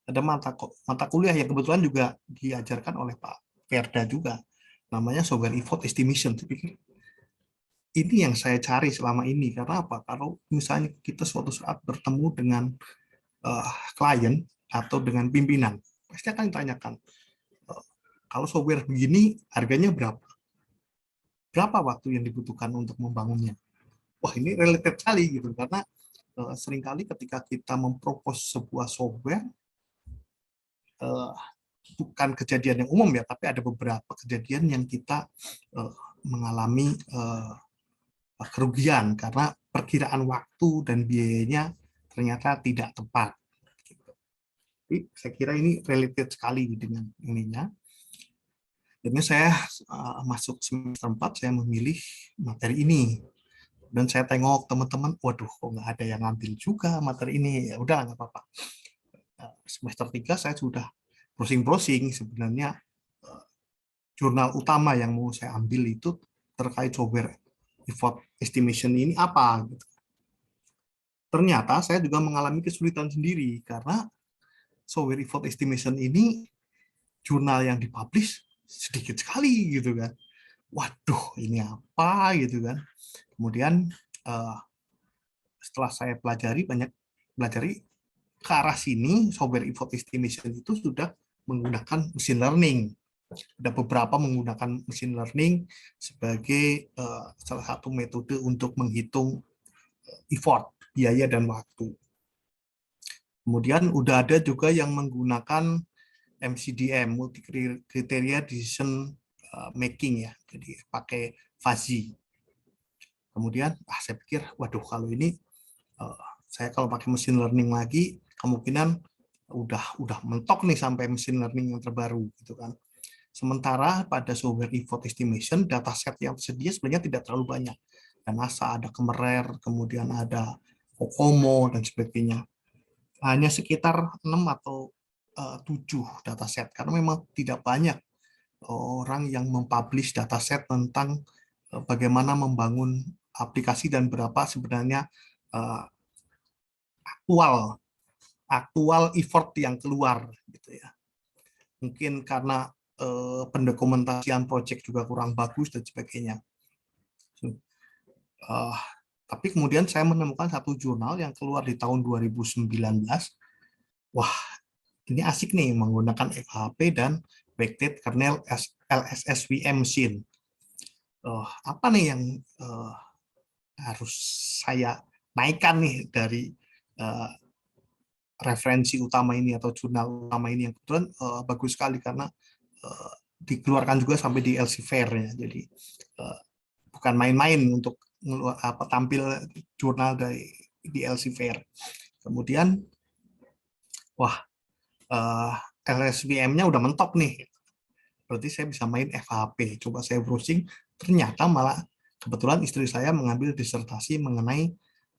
ada mata kuliah yang kebetulan juga diajarkan oleh Pak Perda juga, namanya Software Effort Estimation. Ini yang saya cari selama ini. Karena apa? Kalau misalnya kita suatu saat bertemu dengan klien atau dengan pimpinan, pasti akan ditanyakan, kalau software begini harganya berapa? Berapa waktu yang dibutuhkan untuk membangunnya? Wah, ini related sekali gitu, karena seringkali ketika kita mempropos sebuah software, bukan kejadian yang umum ya, tapi ada beberapa kejadian yang kita mengalami kerugian karena perkiraan waktu dan biayanya ternyata tidak tepat. Jadi saya kira ini related sekali dengan ininya. Jadi saya masuk semester 4, saya memilih materi ini. Dan saya tengok teman-teman, waduh kok nggak ada yang ngambil juga materi ini. Ya udah, nggak apa-apa. Semester 3 saya sudah browsing-browsing, sebenarnya jurnal utama yang mau saya ambil itu terkait software effort estimation ini apa. Gitu. Ternyata saya juga mengalami kesulitan sendiri, karena software effort estimation ini jurnal yang dipublish sedikit sekali gitu kan. Waduh, ini apa gitu kan. Kemudian setelah saya pelajari ke arah sini, software effort estimation itu sudah menggunakan machine learning. Ada beberapa menggunakan machine learning sebagai salah satu metode untuk menghitung effort, biaya dan waktu. Kemudian udah ada juga yang menggunakan MCDM, multi criteria decision making ya, jadi pakai fuzzy. Kemudian saya pikir, waduh kalau ini saya kalau pakai machine learning lagi kemungkinan udah mentok nih sampai machine learning yang terbaru gitu kan. Sementara pada software effort estimation, dataset yang tersedia sebenarnya tidak terlalu banyak. Ada NASA, ada Kemerer, kemudian ada Kokomo dan sebagainya. Hanya sekitar 6 atau 7 dataset, karena memang tidak banyak orang yang mempublish dataset tentang bagaimana membangun aplikasi dan berapa sebenarnya aktual effort yang keluar gitu ya. Mungkin karena pendokumentasian proyek juga kurang bagus dan sebagainya. Tapi kemudian saya menemukan satu jurnal yang keluar di tahun 2019. Wah, ini asik nih menggunakan FHP dan backdate kernel LSSVM machine. Apa nih yang harus saya naikkan nih dari referensi utama ini atau jurnal utama ini yang kebetulan bagus sekali karena dikeluarkan juga sampai di Elsevier ya. Jadi bukan main-main untuk tampil jurnal di Elsevier. Kemudian wah, LSVM-nya udah mentok nih. Berarti saya bisa main FHP. Coba saya browsing, ternyata malah kebetulan istri saya mengambil disertasi mengenai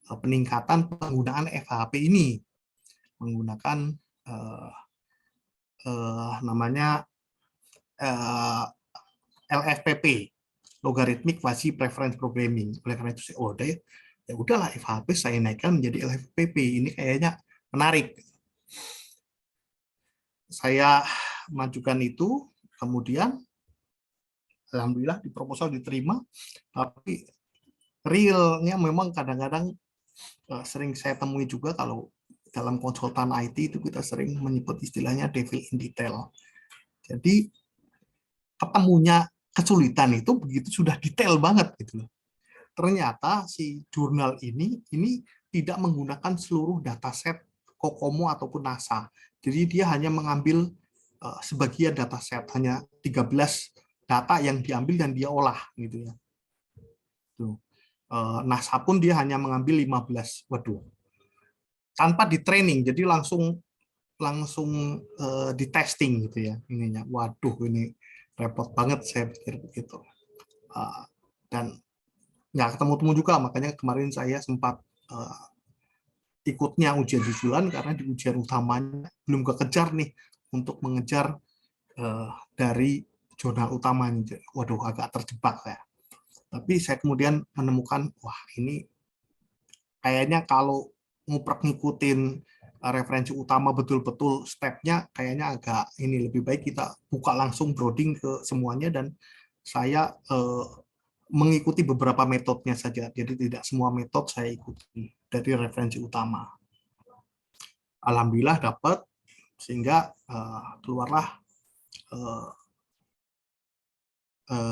peningkatan penggunaan FHP ini. Menggunakan namanya LFPP, Logarithmic Fuzzy Preference Programming. Oleh karena itu saya ya udahlah FHP saya naikkan menjadi LFPP. Ini kayaknya menarik. Saya majukan itu, kemudian alhamdulillah di proposal diterima, tapi realnya memang kadang-kadang sering saya temui juga kalau dalam konsultan IT itu kita sering menyebut istilahnya devil in detail. Jadi ketemunya kesulitan itu begitu sudah detail banget gitu loh. Ternyata si jurnal ini tidak menggunakan seluruh dataset Kokomo ataupun NASA. Jadi dia hanya mengambil sebagian dataset, hanya 13 data yang diambil dan dia olah gitu ya. Tuh. NASA pun dia hanya mengambil 15. Waduh. Tanpa di training, jadi langsung di testing gitu ya ininya. Waduh, ini repot banget saya pikir begitu. Dan nggak ketemu-temu juga, makanya kemarin saya sempat ikutnya ujian susulan karena di ujian utamanya belum kekejar nih untuk mengejar dari jurnal utama ini. Waduh, agak terjebak ya. Tapi saya kemudian menemukan, wah ini kayaknya kalau nguprek ngikutin referensi utama betul-betul stepnya, kayaknya agak ini lebih baik kita buka langsung browsing ke semuanya, dan saya mengikuti beberapa metodenya saja. Jadi tidak semua metode saya ikuti dari referensi utama. Alhamdulillah dapat, sehingga keluarlah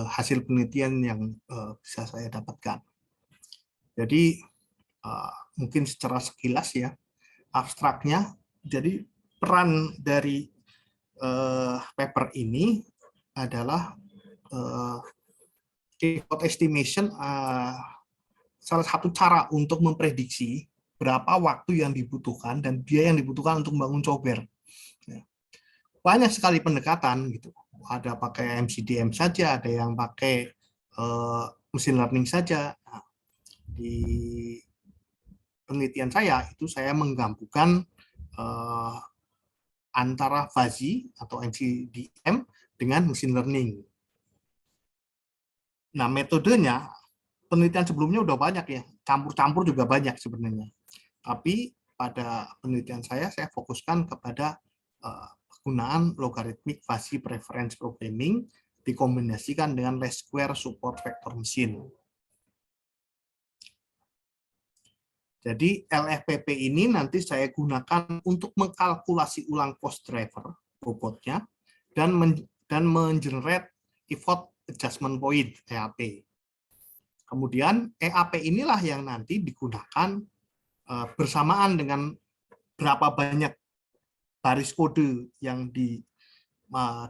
hasil penelitian yang bisa saya dapatkan. Jadi mungkin secara sekilas ya, abstraknya, jadi peran dari paper ini adalah effort estimation, salah satu cara untuk memprediksi berapa waktu yang dibutuhkan dan biaya yang dibutuhkan untuk membangun cover. Banyak sekali pendekatan gitu. Ada pakai MCDM saja, ada yang pakai machine learning saja. Nah, di penelitian saya itu saya menggabungkan antara fuzzy atau MCDM dengan machine learning. Nah, metodenya penelitian sebelumnya udah banyak ya, campur-campur juga banyak sebenarnya. Tapi pada penelitian saya fokuskan kepada penggunaan logarithmic fuzzy preference programming dikombinasikan dengan least square support vector machine. Jadi LFPP ini nanti saya gunakan untuk mengkalkulasi ulang cost driver bobotnya dan mengenerate effort adjustment point EAP. Kemudian EAP inilah yang nanti digunakan bersamaan dengan berapa banyak baris kode yang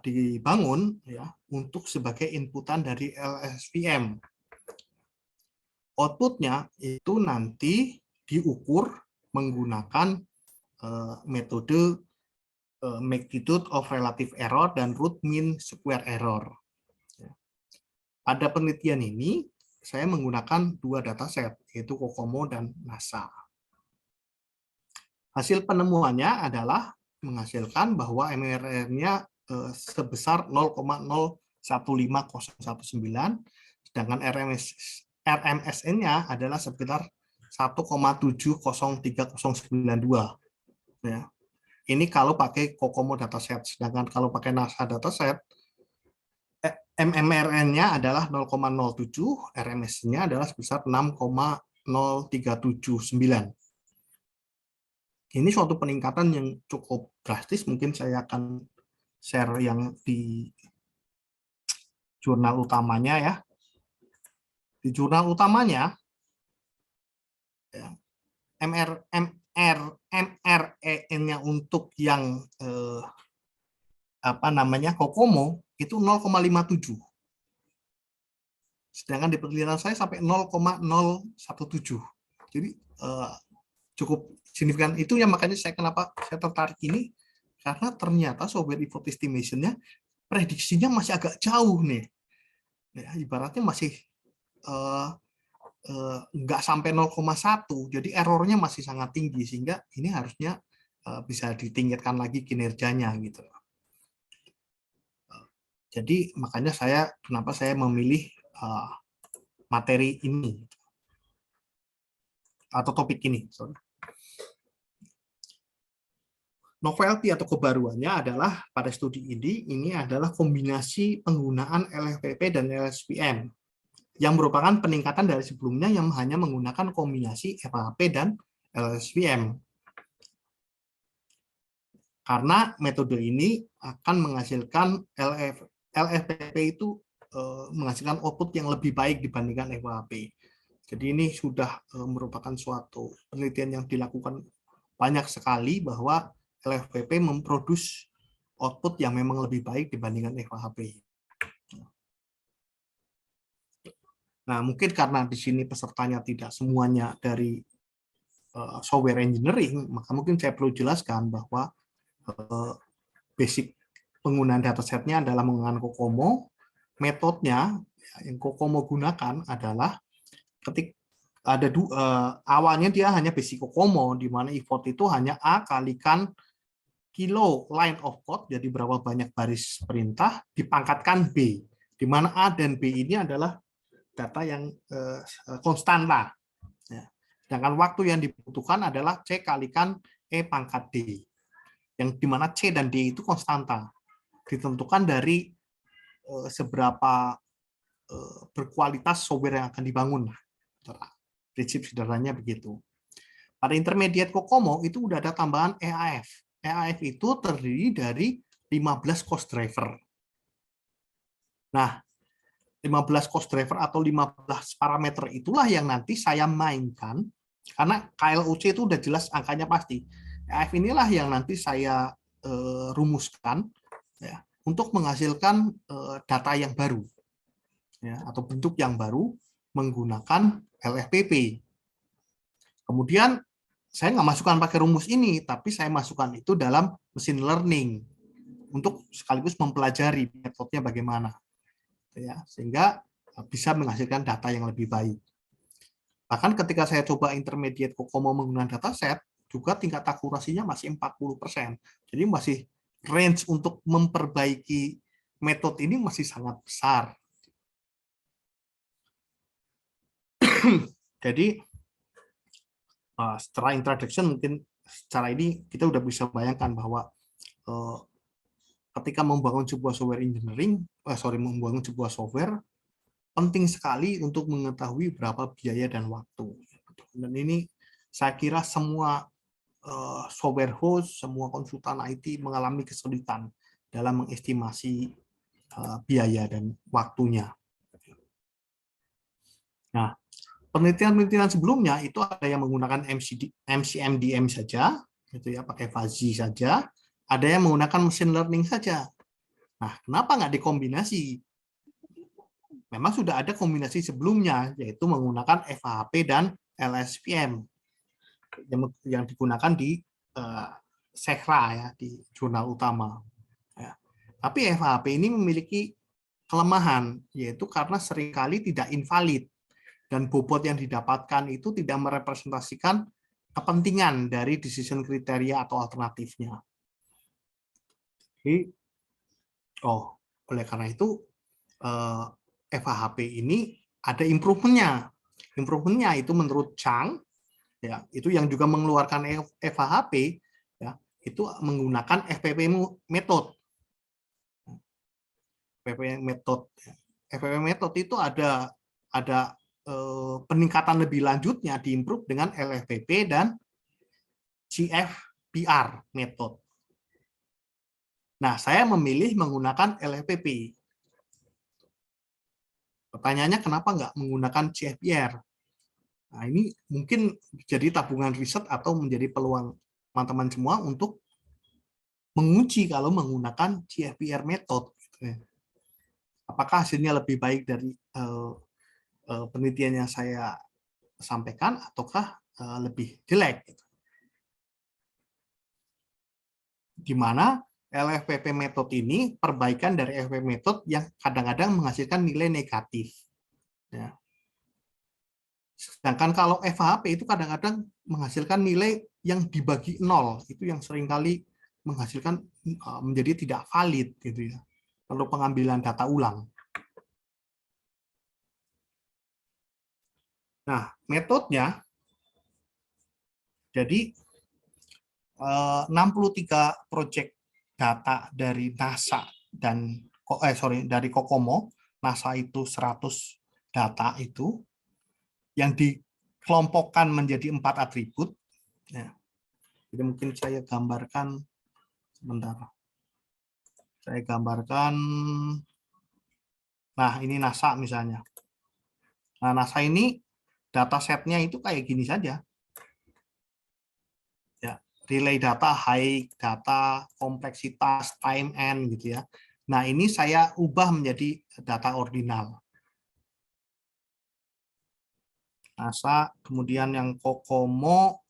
dibangun ya untuk sebagai inputan dari LSVM. Outputnya itu nanti diukur menggunakan metode magnitude of relative error dan root mean square error. Pada penelitian ini saya menggunakan dua dataset, yaitu COCOMO dan NASA. Hasil penemuannya adalah menghasilkan bahwa MRR-nya sebesar 0,015019, sedangkan RMSN-nya adalah sekitar 1,703092. Ya. Ini kalau pakai COCOMO dataset, sedangkan kalau pakai NASA dataset, MMRN-nya adalah 0,07, RMS-nya adalah sebesar 6,0379. Ini suatu peningkatan yang cukup drastis. Mungkin saya akan share yang di jurnal utamanya ya. Di jurnal utamanya, ya, MREN-nya untuk yang COCOMO itu 0,57. Sedangkan di penelitian saya sampai 0,017. Jadi cukup signifikan. Itu yang makanya kenapa saya tertarik ini, karena ternyata software effort estimation-nya prediksinya masih agak jauh nih. Ya, ibaratnya masih nggak sampai 0,1, jadi errornya masih sangat tinggi, sehingga ini harusnya bisa ditingkatkan lagi kinerjanya gitu. Jadi makanya kenapa saya memilih materi ini atau topik ini. Novelty atau kebaruannya adalah pada studi ini adalah kombinasi penggunaan LFPP dan LSVM yang merupakan peningkatan dari sebelumnya yang hanya menggunakan kombinasi FHP dan LSVM. Karena metode ini akan menghasilkan LFPP itu menghasilkan output yang lebih baik dibandingkan FHP. Jadi ini sudah merupakan suatu penelitian yang dilakukan banyak sekali bahwa LFPP memproduksi output yang memang lebih baik dibandingkan FHP. Nah, mungkin karena di sini pesertanya tidak semuanya dari software engineering, maka mungkin saya perlu jelaskan bahwa basic penggunaan datasetnya adalah menggunakan COCOMO. Metodenya yang COCOMO gunakan adalah awalnya dia hanya basic COCOMO, di mana effort itu hanya A kalikan kilo line of code, jadi berapa banyak baris perintah, dipangkatkan B, di mana A dan B ini adalah data yang konstan lah. Ya. Sedangkan waktu yang dibutuhkan adalah C kalikan E pangkat D, yang dimana C dan D itu konstanta, ditentukan dari seberapa berkualitas software yang akan dibangun. Prinsip sederhananya begitu. Pada intermediate COCOMO itu udah ada tambahan EAF. EAF itu terdiri dari 15 cost driver. Nah, 15 cost driver atau 15 parameter itulah yang nanti saya mainkan, karena KLOC itu udah jelas angkanya pasti. EAF inilah yang nanti saya rumuskan ya, untuk menghasilkan data yang baru ya, atau bentuk yang baru menggunakan LFPP. Kemudian saya nggak masukkan pakai rumus ini, tapi saya masukkan itu dalam machine learning untuk sekaligus mempelajari metodenya bagaimana, ya, sehingga bisa menghasilkan data yang lebih baik. Bahkan ketika saya coba intermediate COCOMO menggunakan dataset, juga tingkat akurasinya masih 40%. Jadi masih range untuk memperbaiki metode ini masih sangat besar. Jadi setelah introduction mungkin secara ini kita udah bisa bayangkan bahwa ketika membangun sebuah software engineering, membangun sebuah software, penting sekali untuk mengetahui berapa biaya dan waktu. Dan ini saya kira semua software host, semua konsultan IT mengalami kesulitan dalam mengestimasi biaya dan waktunya. Nah, penelitian-penelitian sebelumnya itu ada yang menggunakan MCMDM saja, gitu ya, pakai fuzzy saja. Ada yang menggunakan machine learning saja. Nah, kenapa nggak dikombinasi? Memang sudah ada kombinasi sebelumnya, yaitu menggunakan FHP dan LSPM yang digunakan di SECRA ya, di jurnal utama. Ya. Tapi FHP ini memiliki kelemahan, yaitu karena seringkali tidak invalid. Dan bobot yang didapatkan itu tidak merepresentasikan kepentingan dari decision kriteria atau alternatifnya. Jadi, oleh karena itu FHP ini ada improve-nya. Improve-nya itu menurut Chang, ya, itu yang juga mengeluarkan FHP, ya, itu menggunakan FPP method. FPP method. FPP method itu ada peningkatan lebih lanjutnya diimprove dengan LFPP dan CFPR method. Nah, saya memilih menggunakan LFPP. Pertanyaannya kenapa nggak menggunakan CFPR? Nah, ini mungkin jadi tabungan riset atau menjadi peluang teman-teman semua untuk menguji kalau menggunakan CFPR method. Apakah hasilnya lebih baik dari penelitian yang saya sampaikan ataukah lebih jelek? Di mana LFPP method ini perbaikan dari FPP method yang kadang-kadang menghasilkan nilai negatif. Ya. Sedangkan kalau FHP itu kadang-kadang menghasilkan nilai yang dibagi 0, itu yang seringkali menghasilkan menjadi tidak valid gitu ya. Perlu pengambilan data ulang. Nah, metodenya jadi 63 proyek data dari NASA dan dari COCOMO. NASA itu 100 data itu yang dikelompokkan menjadi 4 atribut. Ya. Jadi mungkin saya gambarkan sebentar. Saya gambarkan. Nah, ini NASA misalnya. Nah, NASA ini datasetnya itu kayak gini saja. Ya, relay data, high data, kompleksitas, time end gitu ya. Nah, ini saya ubah menjadi data ordinal. NASA, kemudian yang COCOMO,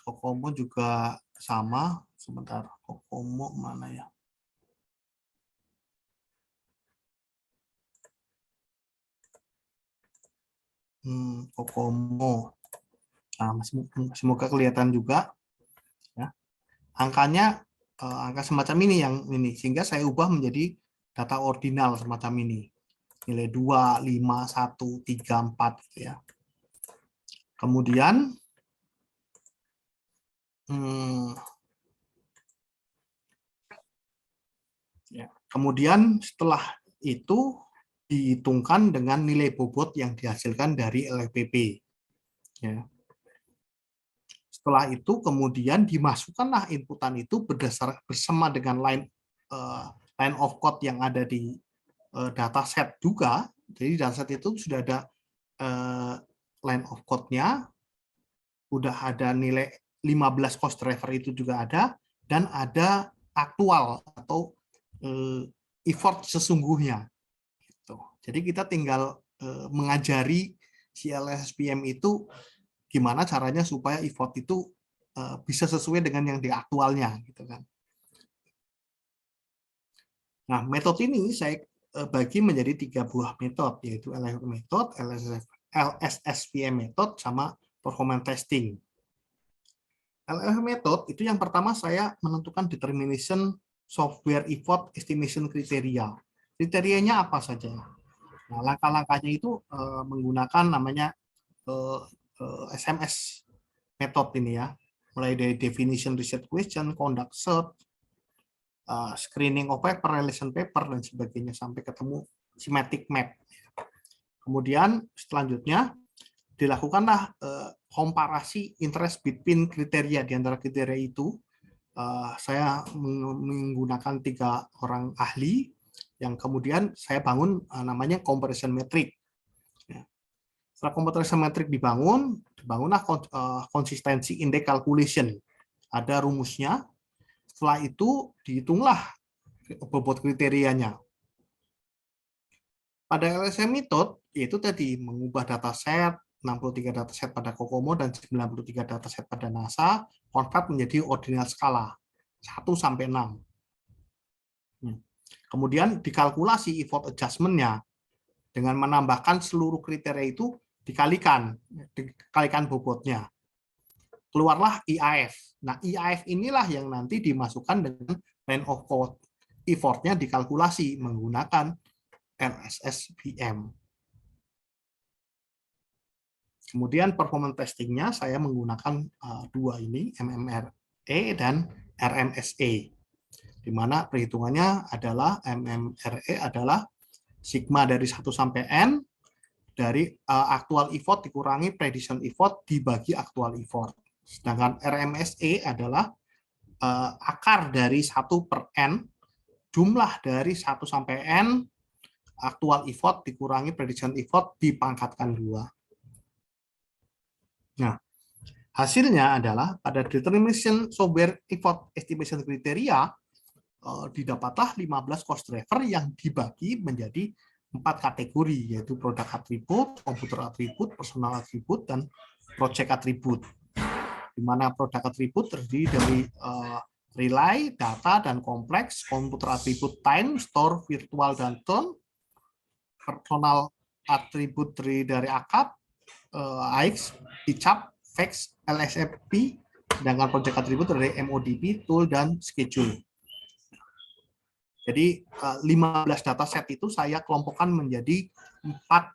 COCOMO juga sama. Sebentar, COCOMO mana ya? COCOMO. Nah, semoga kelihatan juga. Ya. Angkanya angka semacam ini yang ini, sehingga saya ubah menjadi data ordinal semacam ini. Nilai 2, 5, 1, 3, 4 gitu ya. Kemudian setelah itu dihitungkan dengan nilai bobot yang dihasilkan dari LFPP. Ya. Setelah itu kemudian dimasukkanlah inputan itu bersama dengan line of code yang ada di dataset juga. Jadi dataset itu sudah ada line of code-nya, udah ada nilai 15 cost driver itu juga ada, dan ada aktual atau effort sesungguhnya. Jadi kita tinggal mengajari si LSPM itu gimana caranya supaya effort itu bisa sesuai dengan yang di aktualnya, gitu kan. Nah, metode ini saya bagi menjadi 3 buah metode, yaitu LFP method, LSSPM method, sama performance testing. LFP method itu yang pertama saya menentukan determination software effort estimation criteria. Kriterianya apa saja? Nah, langkah-langkahnya itu menggunakan namanya SMS method ini ya, mulai dari definition research question, conduct search, screening of paper, relation paper, dan sebagainya sampai ketemu semantic map. Kemudian selanjutnya dilakukanlah komparasi interest between kriteria. Di antara kriteria itu saya menggunakan 3 orang ahli yang kemudian saya bangun namanya comparison metric. Setelah comparison metric dibangunlah konsistensi index calculation. Ada rumusnya. Setelah itu dihitunglah bobot kriterianya. Pada LSM method, yaitu tadi mengubah dataset, 63 dataset pada COCOMO dan 93 dataset pada NASA, convert menjadi ordinal skala 1 sampai 6. Kemudian dikalkulasi effort adjustment-nya dengan menambahkan seluruh kriteria itu dikalikan bobotnya. Keluarlah IAF. Nah, IAF inilah yang nanti dimasukkan dengan line of code. Effort-nya dikalkulasi menggunakan LSSPM. Kemudian performance testing-nya saya menggunakan 2 ini, MMRE dan RMSE. Di mana perhitungannya adalah MMRE adalah sigma dari 1 sampai N dari aktual effort dikurangi prediction effort dibagi aktual effort. Sedangkan RMSE adalah akar dari 1 per N, jumlah dari 1 sampai N, aktual effort dikurangi prediction effort dipangkatkan 2. Nah, hasilnya adalah pada determination software effort estimation criteria didapatlah 15 cost driver yang dibagi menjadi 4 kategori, yaitu product attribute, computer attribute, personal attribute, dan project attribute. Di mana product attribute terdiri dari relay, data, dan kompleks, computer attribute time, store, virtual, dan turn, personal attribute terdiri dari akap, AX, ICAP, fax, LSFP, sedangkan project attribute dari MODP, tool, dan schedule. Jadi 15 dataset itu saya kelompokkan menjadi 4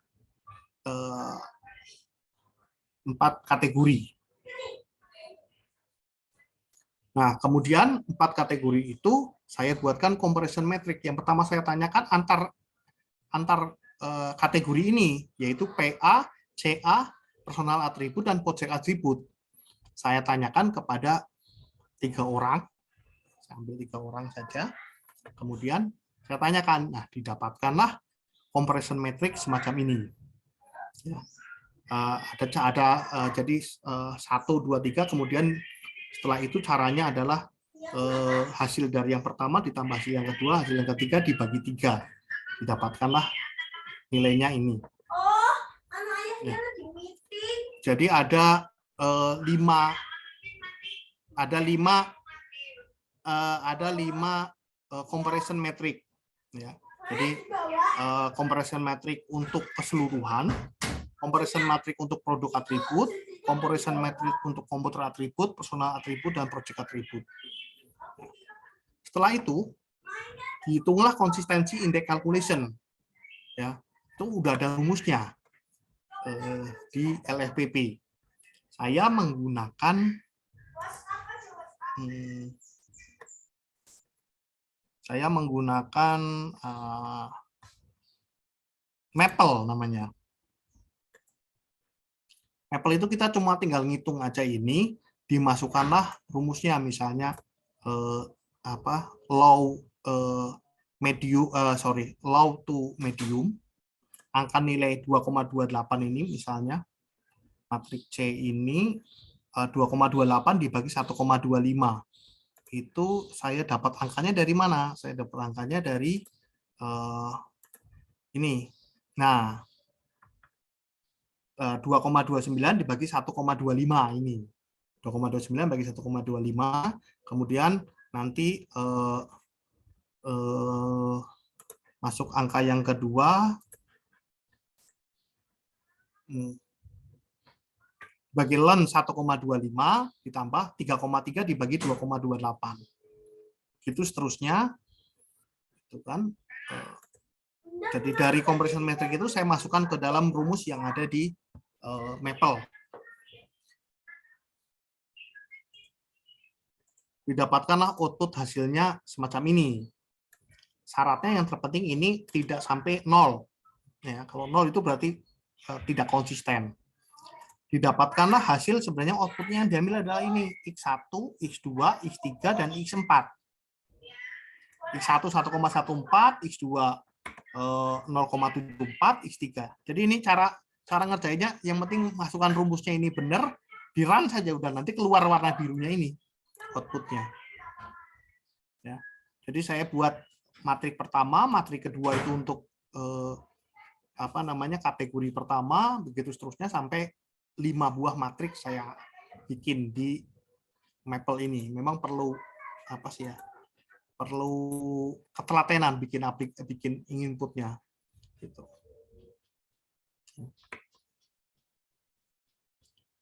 kategori. Nah, kemudian 4 kategori itu saya buatkan comparison metric. Yang pertama saya tanyakan antar kategori ini, yaitu PA, CA, personal attribute, dan project attribute. Saya tanyakan kepada 3 orang. Saya ambil 3 orang saja. Kemudian saya tanyakan, nah didapatkanlah comparison metric semacam ini. Ya. Jadi 1, 2, 3, kemudian setelah itu caranya adalah hasil dari yang pertama ditambah hasil yang kedua, hasil yang ketiga dibagi 3. Didapatkanlah nilainya ini. Ya. Jadi ada 5 comparison metric, ya. Jadi comparison metric untuk keseluruhan, comparison metric untuk produk atribut, comparison metric untuk komputer atribut, personal atribut, dan project atribut. Setelah itu dihitunglah konsistensi index calculation. Ya, itu udah ada rumusnya di LFPP. Saya menggunakan Maple namanya. Maple itu kita cuma tinggal ngitung aja ini, dimasukkanlah rumusnya, misalnya low to medium, angka nilai 2,28 ini misalnya, matriks C ini 2,28 dibagi 1,25. Itu saya dapat angkanya dari mana? Saya dapat angkanya dari ini. Nah, 2,29 dibagi 1,25 ini. 2,29 bagi 1,25. Kemudian nanti masuk angka yang kedua. Bagi ln 1,25 ditambah 3,3 dibagi 2,28. Gitu seterusnya. Itu kan. Jadi dari compression metric itu saya masukkan ke dalam rumus yang ada di Maple. Didapatkanlah output hasilnya semacam ini. Syaratnya yang terpenting ini tidak sampai 0. Ya, kalau 0 itu berarti tidak konsisten. Didapatkanlah hasil sebenarnya outputnya yang diambil adalah ini, X1, X2, X3, dan X4. X1 1,14, X2 0,74, X3. Jadi ini cara ngerjainnya, yang penting masukkan rumusnya ini benar, di run saja udah, nanti keluar warna birunya ini outputnya. Ya. Jadi saya buat matrik pertama, matrik kedua itu untuk kategori pertama, begitu seterusnya sampai 5 buah matrik saya bikin di Maple ini. Memang perlu perlu ketelatenan bikin inputnya gitu.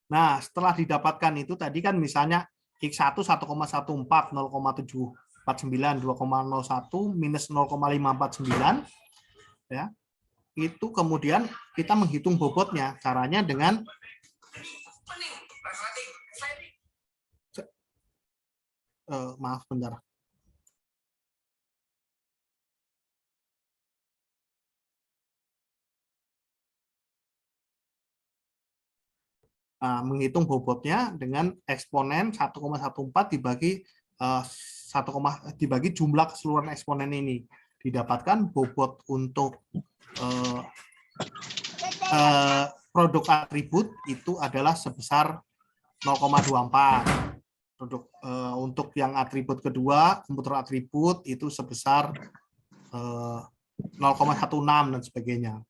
Nah, setelah didapatkan itu tadi kan misalnya X1 1,14, 0,749, 2,01 minus 0,549 ya. Itu kemudian kita menghitung bobotnya. Caranya dengan maaf bentar. Menghitung bobotnya dengan eksponen 1,14 dibagi jumlah keseluruhan eksponen ini. Didapatkan bobot untuk produk atribut itu adalah sebesar 0,24. Untuk yang atribut kedua, komputer atribut itu sebesar 0,16 dan sebagainya.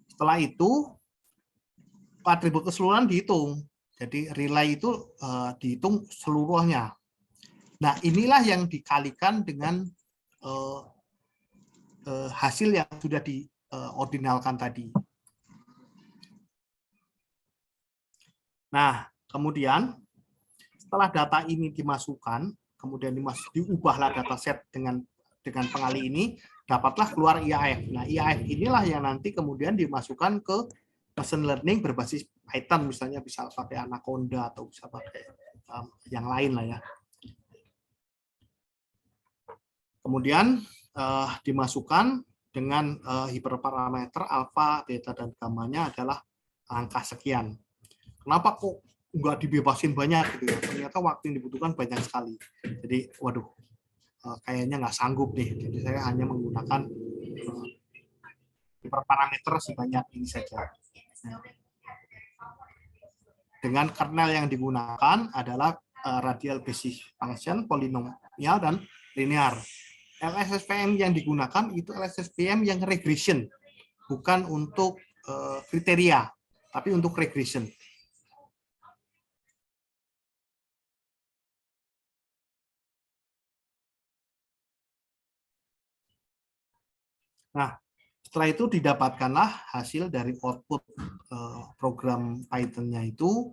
Setelah itu atribut keseluruhan dihitung. Jadi relay itu dihitung seluruhnya. Nah, inilah yang dikalikan dengan hasil yang sudah diordinalkan tadi. Nah, kemudian setelah data ini dimasukkan, kemudian diubahlah dataset dengan pengali ini, dapatlah keluar IAF. Nah, IAF inilah yang nanti kemudian dimasukkan ke machine learning berbasis Python, misalnya bisa pakai Anaconda atau bisa pakai yang lain lah ya. Kemudian dimasukkan dengan hiperparameter alfa, beta, dan gamanya adalah angka sekian. Kenapa kok nggak dibebasin banyak gitu ya? Ternyata waktu yang dibutuhkan banyak sekali. Jadi, waduh, kayaknya nggak sanggup nih. Jadi saya hanya menggunakan hiperparameter sebanyak ini saja. Dengan kernel yang digunakan adalah radial basis function, polinomial, dan linear. LSSPM yang digunakan itu LSSPM yang regression, bukan untuk kriteria, tapi untuk regression. Nah, setelah itu didapatkanlah hasil dari output program Python-nya itu,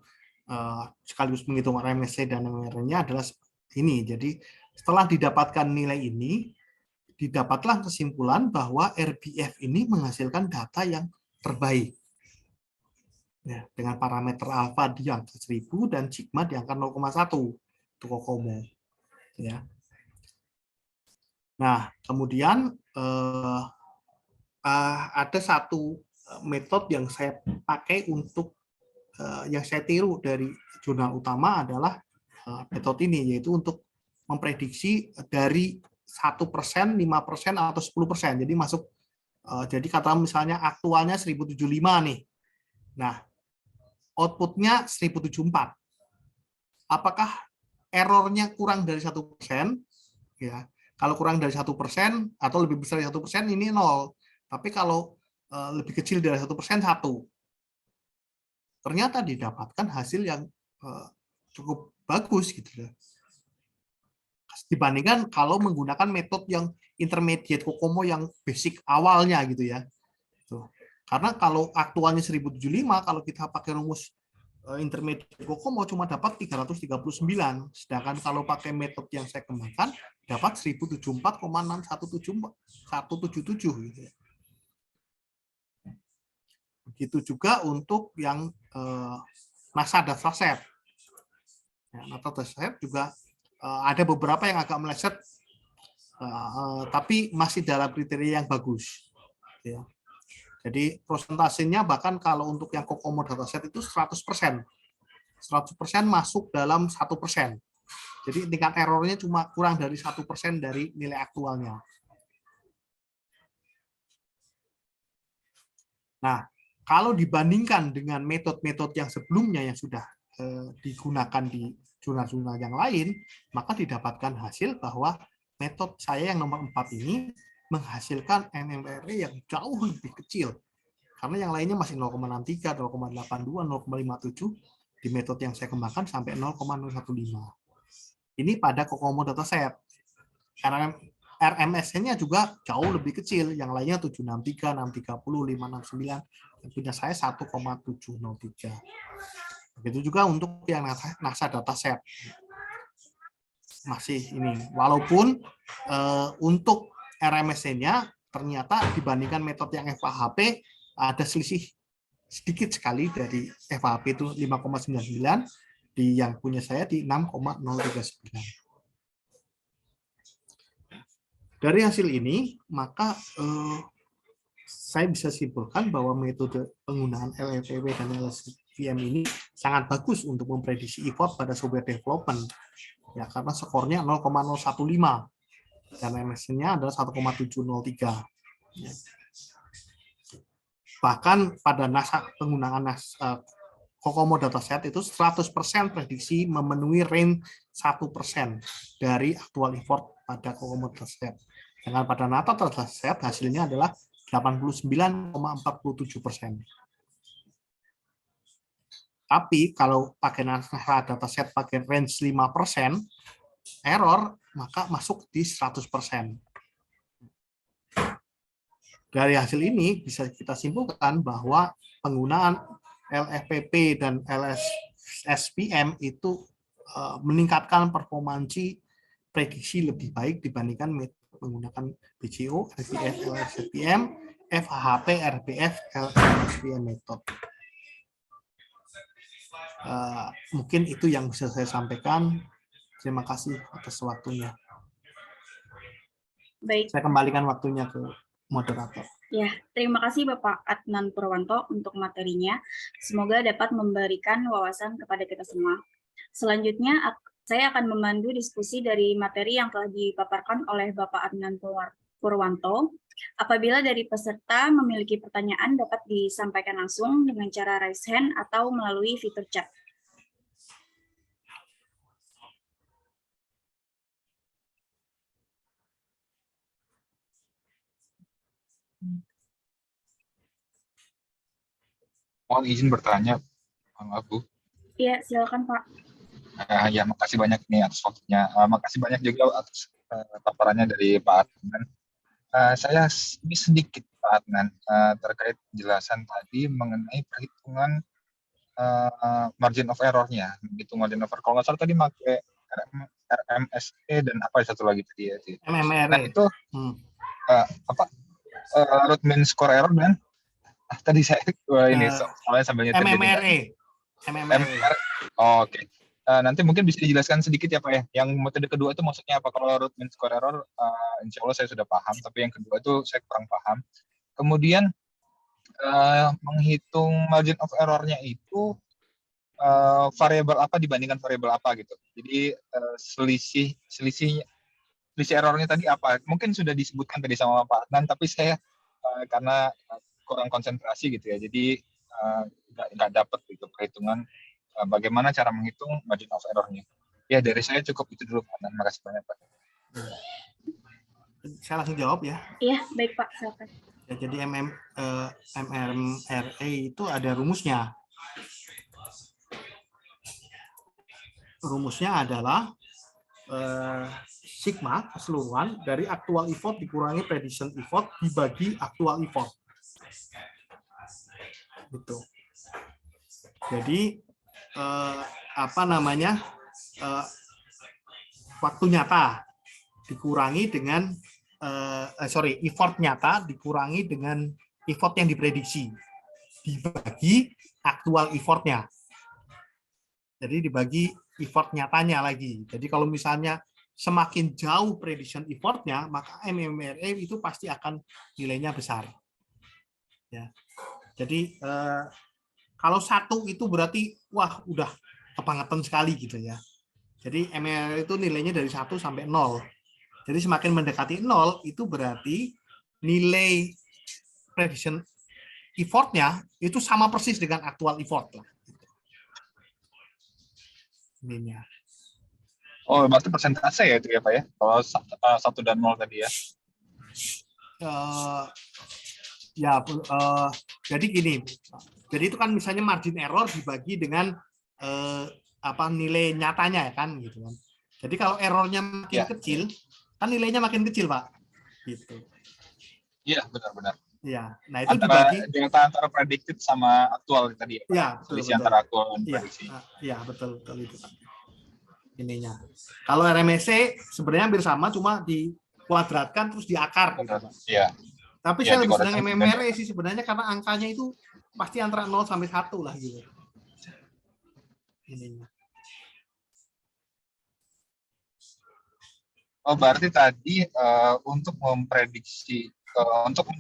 sekaligus menghitung RMSE dan MR-nya adalah ini. Jadi setelah didapatkan nilai ini, didapatlah kesimpulan bahwa RBF ini menghasilkan data yang terbaik. Ya, dengan parameter alfa di angka 1000 dan sigma di angka 0,1 untuk COCOMO. Ya. Nah, kemudian ada satu metode yang saya pakai untuk yang saya tiru dari jurnal utama adalah metode ini, yaitu untuk memprediksi dari 1%, 5%, atau 10%. Jadi masuk, jadi kata misalnya aktualnya 1075 nih. Nah, outputnya 1074. Apakah errornya kurang dari 1%? Ya, kalau kurang dari 1% atau lebih besar dari 1% ini 0. Tapi kalau lebih kecil dari 1%, 1. Ternyata didapatkan hasil yang cukup bagus gitu ya. Dibandingkan kalau menggunakan metode yang intermediate COCOMO yang basic awalnya gitu ya. Tuh. Karena kalau aktualnya 1075, kalau kita pakai rumus intermediate COCOMO cuma dapat 339, sedangkan kalau pakai metode yang saya kembangkan dapat 1074,6177 gitu ya. Begitu juga untuk yang NASA dataset. Ya, NASA dataset juga ada beberapa yang agak meleset, tapi masih dalam kriteria yang bagus. Ya. Jadi prosentasenya bahkan kalau untuk yang COCOMO dataset itu 100%. 100% masuk dalam 1%. Jadi tingkat errornya cuma kurang dari 1% dari nilai aktualnya. Nah, kalau dibandingkan dengan metode-metode yang sebelumnya yang sudah digunakan di jurnal-jurnal yang lain, maka didapatkan hasil bahwa metode saya yang nomor 4 ini menghasilkan NMR yang jauh lebih kecil. Karena yang lainnya masih 0,63, 0,82, 0,57, di metode yang saya kembangkan sampai 0,015. Ini pada COCOMO dataset. Karena RMS-nya juga jauh lebih kecil, yang lainnya 763, 630, 569, yang punya saya 1,703. Begitu juga untuk yang NASA dataset. Masih ini, walaupun untuk RMS-nya ternyata dibandingkan metode yang FAHP ada selisih sedikit sekali, dari FAHP itu 5,99, di yang punya saya di 6,039. Dari hasil ini, maka saya bisa simpulkan bahwa metode penggunaan LLVM dan LSVM ini sangat bagus untuk memprediksi effort pada software development. Ya, karena skornya 0,015 dan MS-nya adalah 1,703. Ya. Bahkan pada NASA, penggunaan COCOMO dataset itu 100% prediksi memenuhi range 1% dari aktual effort pada COCOMO dataset. Dengan pada NASA dataset hasilnya adalah 89,47%. Tapi kalau pakai NASA dataset pakai range 5% error, maka masuk di 100%. Dari hasil ini bisa kita simpulkan bahwa penggunaan LFPP dan LSVM itu meningkatkan performansi prediksi lebih baik dibandingkan menggunakan BCO, RBF, LSVM, FHP, RBF, LSVM metode. Mungkin itu yang bisa saya sampaikan. Terima kasih atas waktunya. Baik. Saya kembalikan waktunya ke moderator. Ya, terima kasih Bapak Adnan Purwanto untuk materinya. Semoga dapat memberikan wawasan kepada kita semua. Selanjutnya, saya akan memandu diskusi dari materi yang telah dipaparkan oleh Bapak Adnan Purwanto. Apabila dari peserta memiliki pertanyaan, dapat disampaikan langsung dengan cara raise hand atau melalui fitur chat. Mohon izin bertanya, Bang Abu. Iya, silakan Pak. Ya, makasih banyak nih atas waktunya. Makasih banyak juga atas paparannya dari Pak Adnan. Saya ini sedikit Pak Adnan terkait penjelasan tadi mengenai perhitungan margin of error-nya. Gitu, margin of error. Kalau nggak salah tadi pakai RMSE dan apa satu lagi tadi ya? MMRE. Nah, itu root mean square error dan tadi saya ini Eh, soalnya sambil nyetir jadi nggak- MMRE. Oh, oke. Nanti mungkin bisa dijelaskan sedikit ya Pak ya. Yang metode kedua itu maksudnya apa? Kalau root mean square error, insya Allah saya sudah paham. Tapi yang kedua itu saya kurang paham. Kemudian menghitung margin of error-nya itu variabel apa dibandingkan variabel apa gitu. Jadi selisih errornya tadi apa? Mungkin sudah disebutkan tadi sama Pak Adnan, tapi saya karena kurang konsentrasi gitu ya. Jadi nggak dapat gitu perhitungan bagaimana cara menghitung margin of error-nya. Ya dari saya cukup itu dulu Pak Adnan. Makasih banyak Pak. Saya langsung jawab ya. Iya, baik Pak, silakan. Ya, jadi MMRE itu ada rumusnya. Rumusnya adalah sigma keseluruhan dari actual effort dikurangi prediction effort dibagi actual effort. Gitu. Jadi waktu nyata dikurangi dengan effort nyata dikurangi dengan effort yang diprediksi dibagi aktual effortnya. Jadi dibagi effort nyatanya lagi. Jadi kalau misalnya semakin jauh prediction effortnya, maka MMRE itu pasti akan nilainya besar. Ya. Jadi kalau 1 itu berarti wah udah kebangetan sekali gitu ya. Jadi MMRE itu nilainya dari 1 sampai 0. Jadi semakin mendekati 0 itu berarti nilai prediction effortnya itu sama persis dengan actual effort lah. Ininya. Oh, berarti persentase ya itu ya Pak ya? Kalau 1 dan 0 tadi ya? Jadi gini. Jadi itu kan misalnya margin error dibagi dengan nilai nyatanya ya kan gitu kan. Jadi kalau errornya makin kecil, kan nilainya makin kecil Pak. Gitu. Iya, benar-benar. Ya, nah itu dibagi antara predicted sama aktual tadi ya. Iya, selisih antara aktual dan iya, prediksi. Iya, betul itu Pak. Ininya. Kalau RMSE sebenarnya hampir sama, cuma dikuadratkan terus diakar gitu Pak. Iya. Tapi saya lebih senang MMRE sih sebenarnya karena angkanya itu pasti antara 0 sampai 1 lah gitu. Ininya. Oh, berarti tadi untuk memprediksi, untuk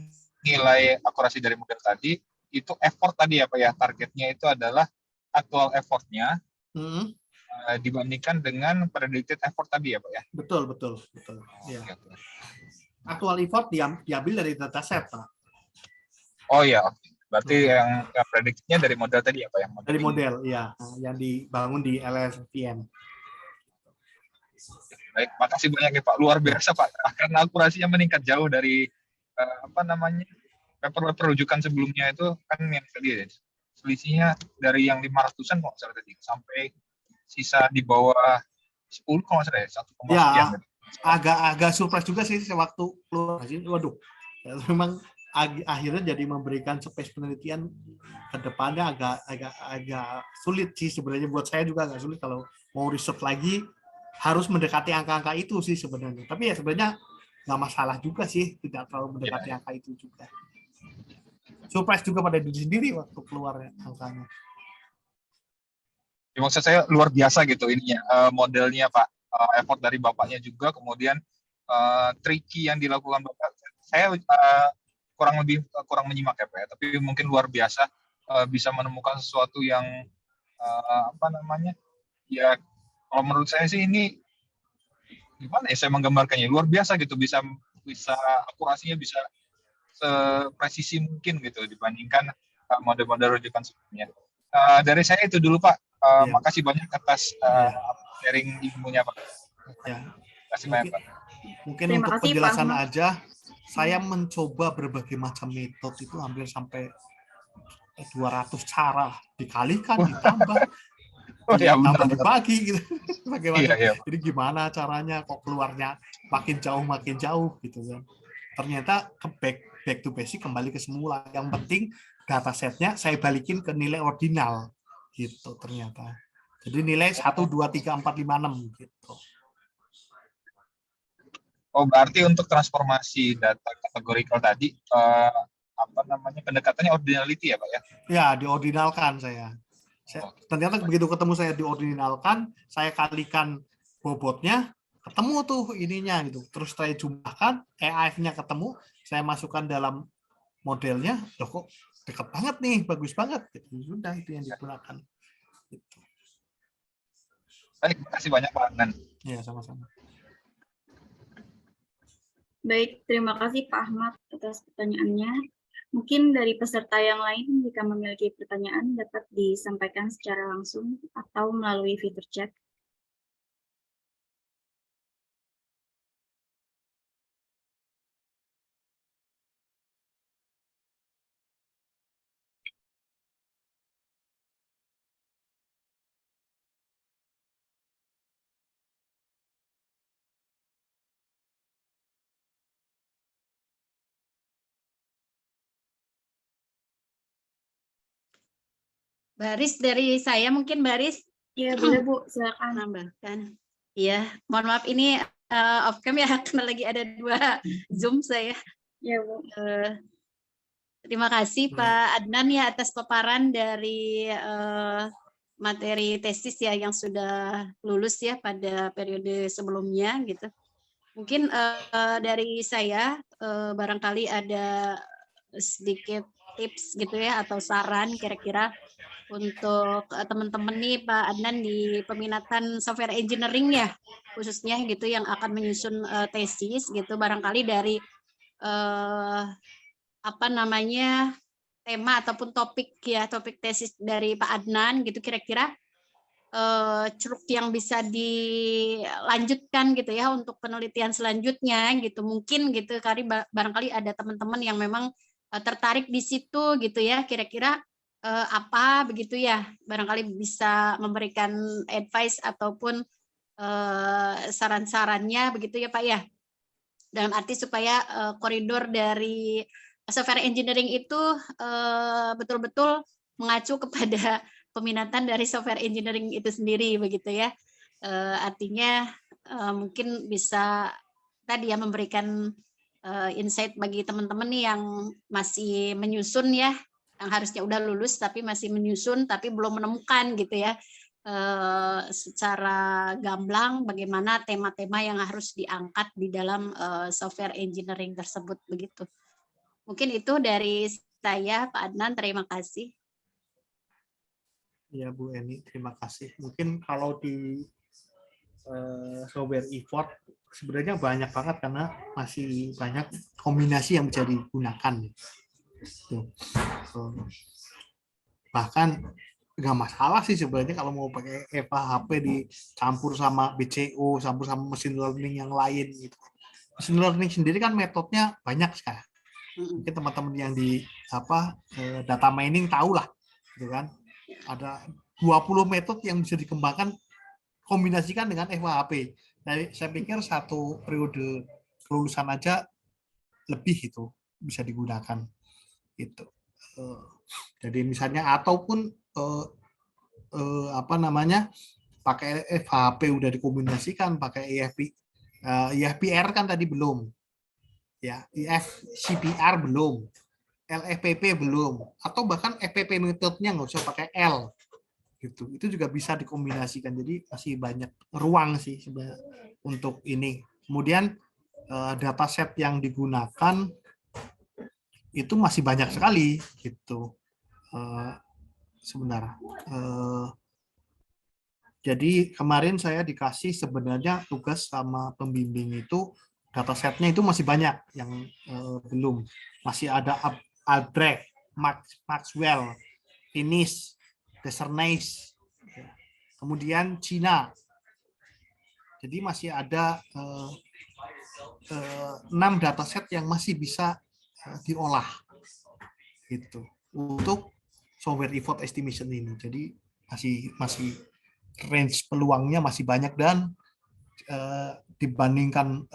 menilai akurasi dari model tadi, itu effort tadi ya Pak ya, targetnya itu adalah actual effort-nya dibandingkan dengan predicted effort tadi ya Pak ya? Betul. Ya. Actual effort diambil dari dataset Pak. Oh iya, berarti yang prediksinya dari model tadi ya Pak? Yang dari model, ya, yang dibangun di LSTM. Baik, makasih banyak ya Pak. Luar biasa Pak. Karena akurasinya meningkat jauh dari paper rujukan sebelumnya itu kan yang tadi ya, selisihnya dari yang 500-an kalau nggak salah tadi sampai sisa di bawah 10 kalau nggak salah ya, 1,sekian. Ya, agak surprise juga sih waktu keluar. Waduh, memang akhirnya jadi memberikan space penelitian ke depannya agak sulit sih sebenarnya, buat saya juga agak sulit kalau mau riset lagi harus mendekati angka-angka itu sih sebenarnya. Tapi ya sebenarnya nggak masalah juga sih, tidak terlalu mendekati angka itu juga. Surprise juga pada diri sendiri waktu keluar angkanya. Ya, maksud saya luar biasa gitu ininya, modelnya Pak, effort dari Bapaknya juga, kemudian tricky yang dilakukan Bapak. Saya kurang menyimak ya Pak ya, tapi mungkin luar biasa bisa menemukan sesuatu yang ya kalau menurut saya sih ini gimana ya saya menggambarkannya, luar biasa gitu, bisa akurasinya bisa sepresisi mungkin gitu dibandingkan model-model rujukan sebelumnya. Dari saya itu dulu Pak. Makasih banyak atas sharing ilmunya Pak. Ya. Terima kasih banyak Pak. Mungkin untuk penjelasan aja, saya mencoba berbagai macam metode itu hampir sampai 200 cara, dikalikan, ditambah, tambah dibagi gitu. Bagaimana? Iya. Jadi gimana caranya kok keluarnya makin jauh gitu kan. Ternyata back to basic, kembali ke semula. Yang penting datasetnya saya balikin ke nilai ordinal gitu ternyata. Jadi nilai 1, 2, 3, 4, 5, 6 gitu. Oh, berarti untuk transformasi data kategorikal tadi, apa namanya, pendekatannya ordinality ya, Pak ya? Ya, diordinalkan saya. Ternyata begitu ketemu saya diordinalkan, saya kalikan bobotnya, ketemu tuh ininya gitu. Terus saya jumlahkan, EAF-nya ketemu, saya masukkan dalam modelnya, loh kok dekat banget nih, bagus banget. Sudah itu yang digunakan. Baik, terima kasih banyak Pak Adnan. Ya, sama-sama. Baik, terima kasih Pak Ahmad atas pertanyaannya. Mungkin dari peserta yang lain jika memiliki pertanyaan dapat disampaikan secara langsung atau melalui fitur chat. Baris dari saya mungkin Baris. Ya, boleh Bu, silakan. Menambahkan. Iya, mohon maaf ini off cam ya karena lagi ada 2 Zoom saya. Ya, Bu. Terima kasih Pak Adnan ya atas paparan dari materi tesis ya yang sudah lulus ya pada periode sebelumnya gitu. Mungkin dari saya barangkali ada sedikit tips gitu ya atau saran kira-kira untuk teman-teman nih Pak Adnan di peminatan software engineering ya khususnya gitu yang akan menyusun tesis gitu barangkali dari apa namanya tema ataupun topik ya topik tesis dari Pak Adnan gitu kira-kira ceruk yang bisa dilanjutkan gitu ya untuk penelitian selanjutnya gitu mungkin gitu kali barangkali ada teman-teman yang memang tertarik di situ gitu ya kira-kira apa begitu ya barangkali bisa memberikan advice ataupun saran-sarannya begitu ya Pak ya dalam arti supaya koridor dari software engineering itu betul-betul mengacu kepada peminatan dari software engineering itu sendiri begitu ya artinya mungkin bisa tadi ya memberikan insight bagi teman-teman nih yang masih menyusun ya yang harusnya udah lulus tapi masih menyusun tapi belum menemukan gitu ya secara gamblang bagaimana tema-tema yang harus diangkat di dalam software engineering tersebut begitu. Mungkin itu dari saya Pak Adnan, terima kasih. Ya Bu Eni, terima kasih. Mungkin kalau di software effort sebenarnya banyak banget karena masih banyak kombinasi yang bisa digunakan. Bahkan nggak masalah sih sebenarnya kalau mau pakai EVA HP dicampur sama BCO, campur sama machine learning yang lain gitu. Machine learning sendiri kan metodenya banyak sekarang. Mungkin teman-teman yang di data mining tahu lah, gitu kan. Ada 20 metode yang bisa dikembangkan kombinasikan dengan FHP. Saya pikir satu periode kelulusan aja lebih itu bisa digunakan. Itu. Jadi misalnya ataupun pakai FHP udah dikombinasikan pakai IFPR kan tadi belum. Ya, IFCPR belum. LFPP belum, atau bahkan FPP metodenya nggak usah pakai L, gitu. Itu juga bisa dikombinasikan. Jadi masih banyak ruang sih sebenarnya untuk ini. Kemudian dataset yang digunakan itu masih banyak sekali, gitu. Sebentar. Jadi kemarin saya dikasih sebenarnya tugas sama pembimbing itu datasetnya itu masih banyak yang belum. Masih ada Albrecht, Maxwell, Finis, Desarnais, kemudian Cina. Jadi masih ada 6 dataset yang masih bisa diolah, gitu, untuk software effort estimation ini. Jadi masih range peluangnya masih banyak dan dibandingkan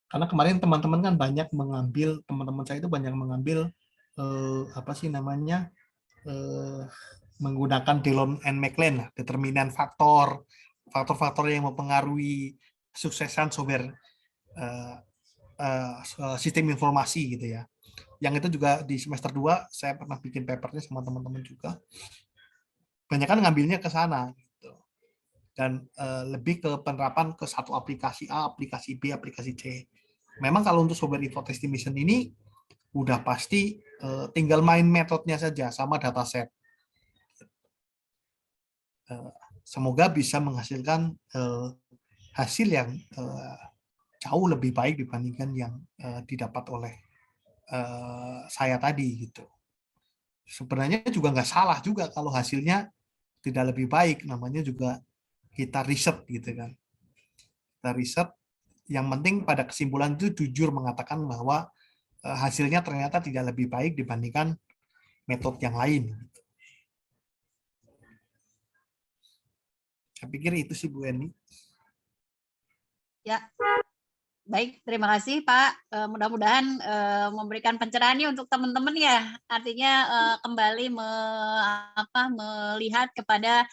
karena kemarin teman-teman kan banyak mengambil, teman-teman saya itu banyak mengambil menggunakan Dillon and McLean, determinan faktor, faktor-faktor yang mempengaruhi kesuksesan software sistem informasi gitu ya. Yang itu juga di semester 2 saya pernah bikin papernya sama teman-teman juga. Banyak kan ngambilnya ke sana gitu. Dan lebih ke penerapan ke satu aplikasi A, aplikasi B, aplikasi C. Memang kalau untuk software info estimation ini udah pasti tinggal main metodenya saja sama dataset. Semoga bisa menghasilkan hasil yang jauh lebih baik dibandingkan yang didapat oleh saya tadi gitu. Sebenarnya juga nggak salah juga kalau hasilnya tidak lebih baik, namanya juga kita riset gitu kan. Kita riset, yang penting pada kesimpulan itu jujur mengatakan bahwa hasilnya ternyata tidak lebih baik dibandingkan metode yang lain. Saya pikir itu sih Bu Eni. Ya, baik, terima kasih Pak. Mudah-mudahan memberikan pencerahan untuk teman-teman ya. Artinya kembali melihat kepada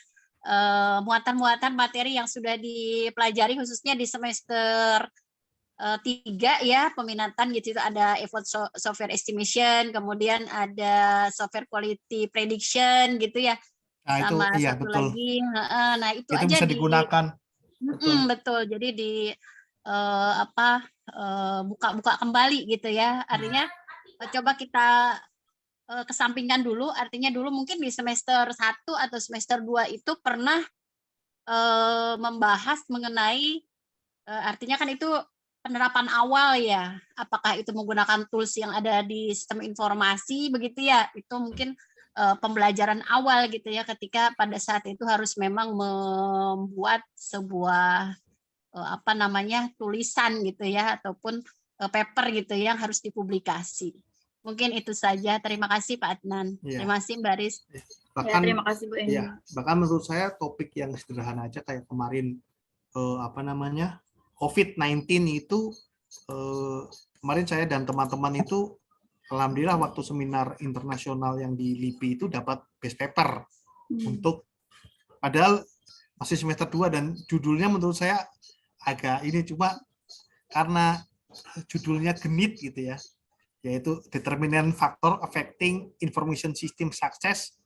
muatan-muatan materi yang sudah dipelajari khususnya di semester 3 ya, peminatan gitu. Itu ada effort software estimation, kemudian ada software quality prediction gitu ya. Nah, sama itu, iya, satu betul. lagi, nah itu aja bisa digunakan. Betul. Jadi buka-buka kembali gitu ya. Artinya coba kita kesampingkan dulu. Artinya dulu mungkin di semester 1 atau semester 2 itu pernah membahas mengenai artinya kan itu penerapan awal ya. Apakah itu menggunakan tools yang ada di sistem informasi begitu ya. Itu mungkin pembelajaran awal gitu ya, ketika pada saat itu harus memang membuat sebuah tulisan gitu ya, ataupun paper gitu yang harus dipublikasi. Mungkin itu saja. Terima kasih Pak Adnan. Ya. Terima kasih Mbak Riz. Bahkan, terima kasih Bu Eni. Ya, bahkan menurut saya topik yang sederhana aja kayak kemarin COVID-19 itu kemarin saya dan teman-teman itu alhamdulillah waktu seminar internasional yang di LIPI itu dapat best paper untuk, padahal masih semester 2 dan judulnya menurut saya agak ini, cuma karena judulnya genit gitu ya, yaitu determinant factor affecting information system success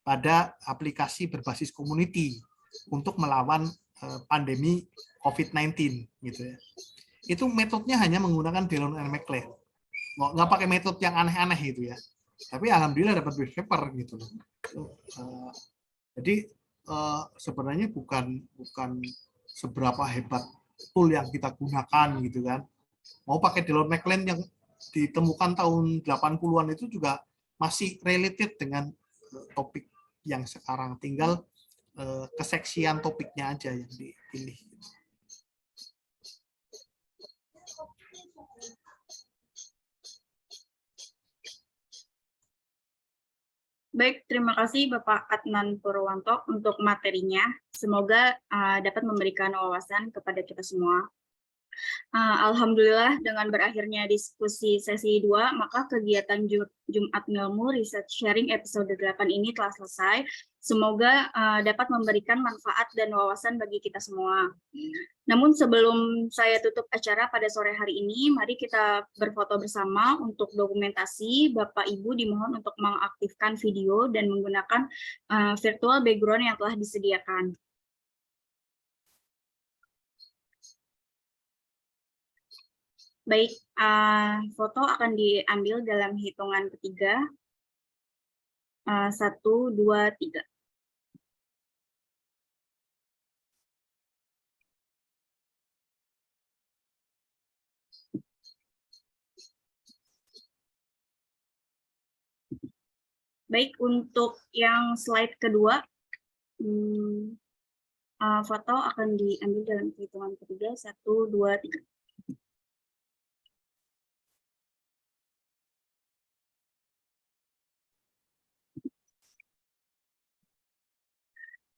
pada aplikasi berbasis community untuk melawan pandemi COVID-19 gitu ya. Itu metodenya hanya menggunakan Dillon and McLeod. Nggak pakai metode yang aneh-aneh gitu ya, tapi alhamdulillah dapat best paper gitu loh. Jadi sebenarnya bukan seberapa hebat tool yang kita gunakan gitu kan. Mau pakai Dillon McLeod yang ditemukan tahun 80-an itu juga masih related dengan topik yang sekarang, tinggal keseksian topiknya aja yang dipilih. Baik, terima kasih Bapak Adnan Purwanto untuk materinya. Semoga dapat memberikan wawasan kepada kita semua. Alhamdulillah dengan berakhirnya diskusi sesi 2, maka kegiatan Jumat Ngilmu Research Sharing episode 8 ini telah selesai. Semoga dapat memberikan manfaat dan wawasan bagi kita semua. Namun sebelum saya tutup acara pada sore hari ini, mari kita berfoto bersama untuk dokumentasi. Bapak Ibu dimohon untuk mengaktifkan video dan menggunakan virtual background yang telah disediakan. Baik, foto akan diambil dalam hitungan ketiga. 1, 2, 3. Baik, untuk yang slide kedua, foto akan diambil dalam hitungan ketiga. 1, 2, 3.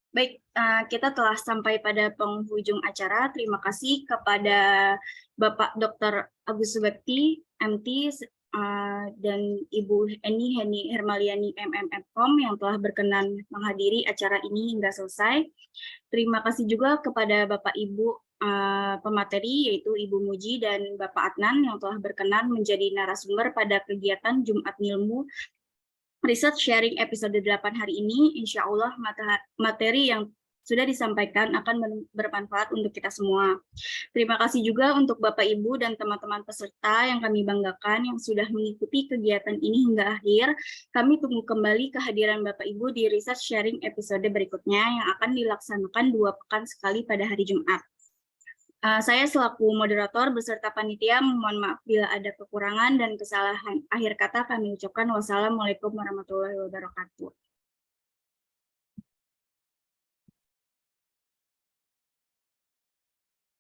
Baik, kita telah sampai pada penghujung acara. Terima kasih kepada Bapak Dr. Agus Subakti, MT, dan Ibu Heni Hermaliani MMFkom yang telah berkenan menghadiri acara ini hingga selesai. Terima kasih juga kepada Bapak Ibu pemateri yaitu Ibu Muji dan Bapak Adnan yang telah berkenan menjadi narasumber pada kegiatan Jumat Ngilmu Research Sharing episode 8 hari ini. Insya Allah materi yang sudah disampaikan akan bermanfaat untuk kita semua. Terima kasih juga untuk Bapak Ibu dan teman-teman peserta yang kami banggakan yang sudah mengikuti kegiatan ini hingga akhir. Kami tunggu kembali kehadiran Bapak Ibu di Research Sharing episode berikutnya yang akan dilaksanakan 2 pekan sekali pada hari Jumat. Saya selaku moderator beserta panitia mohon maaf bila ada kekurangan dan kesalahan. Akhir kata kami ucapkan wassalamualaikum warahmatullahi wabarakatuh.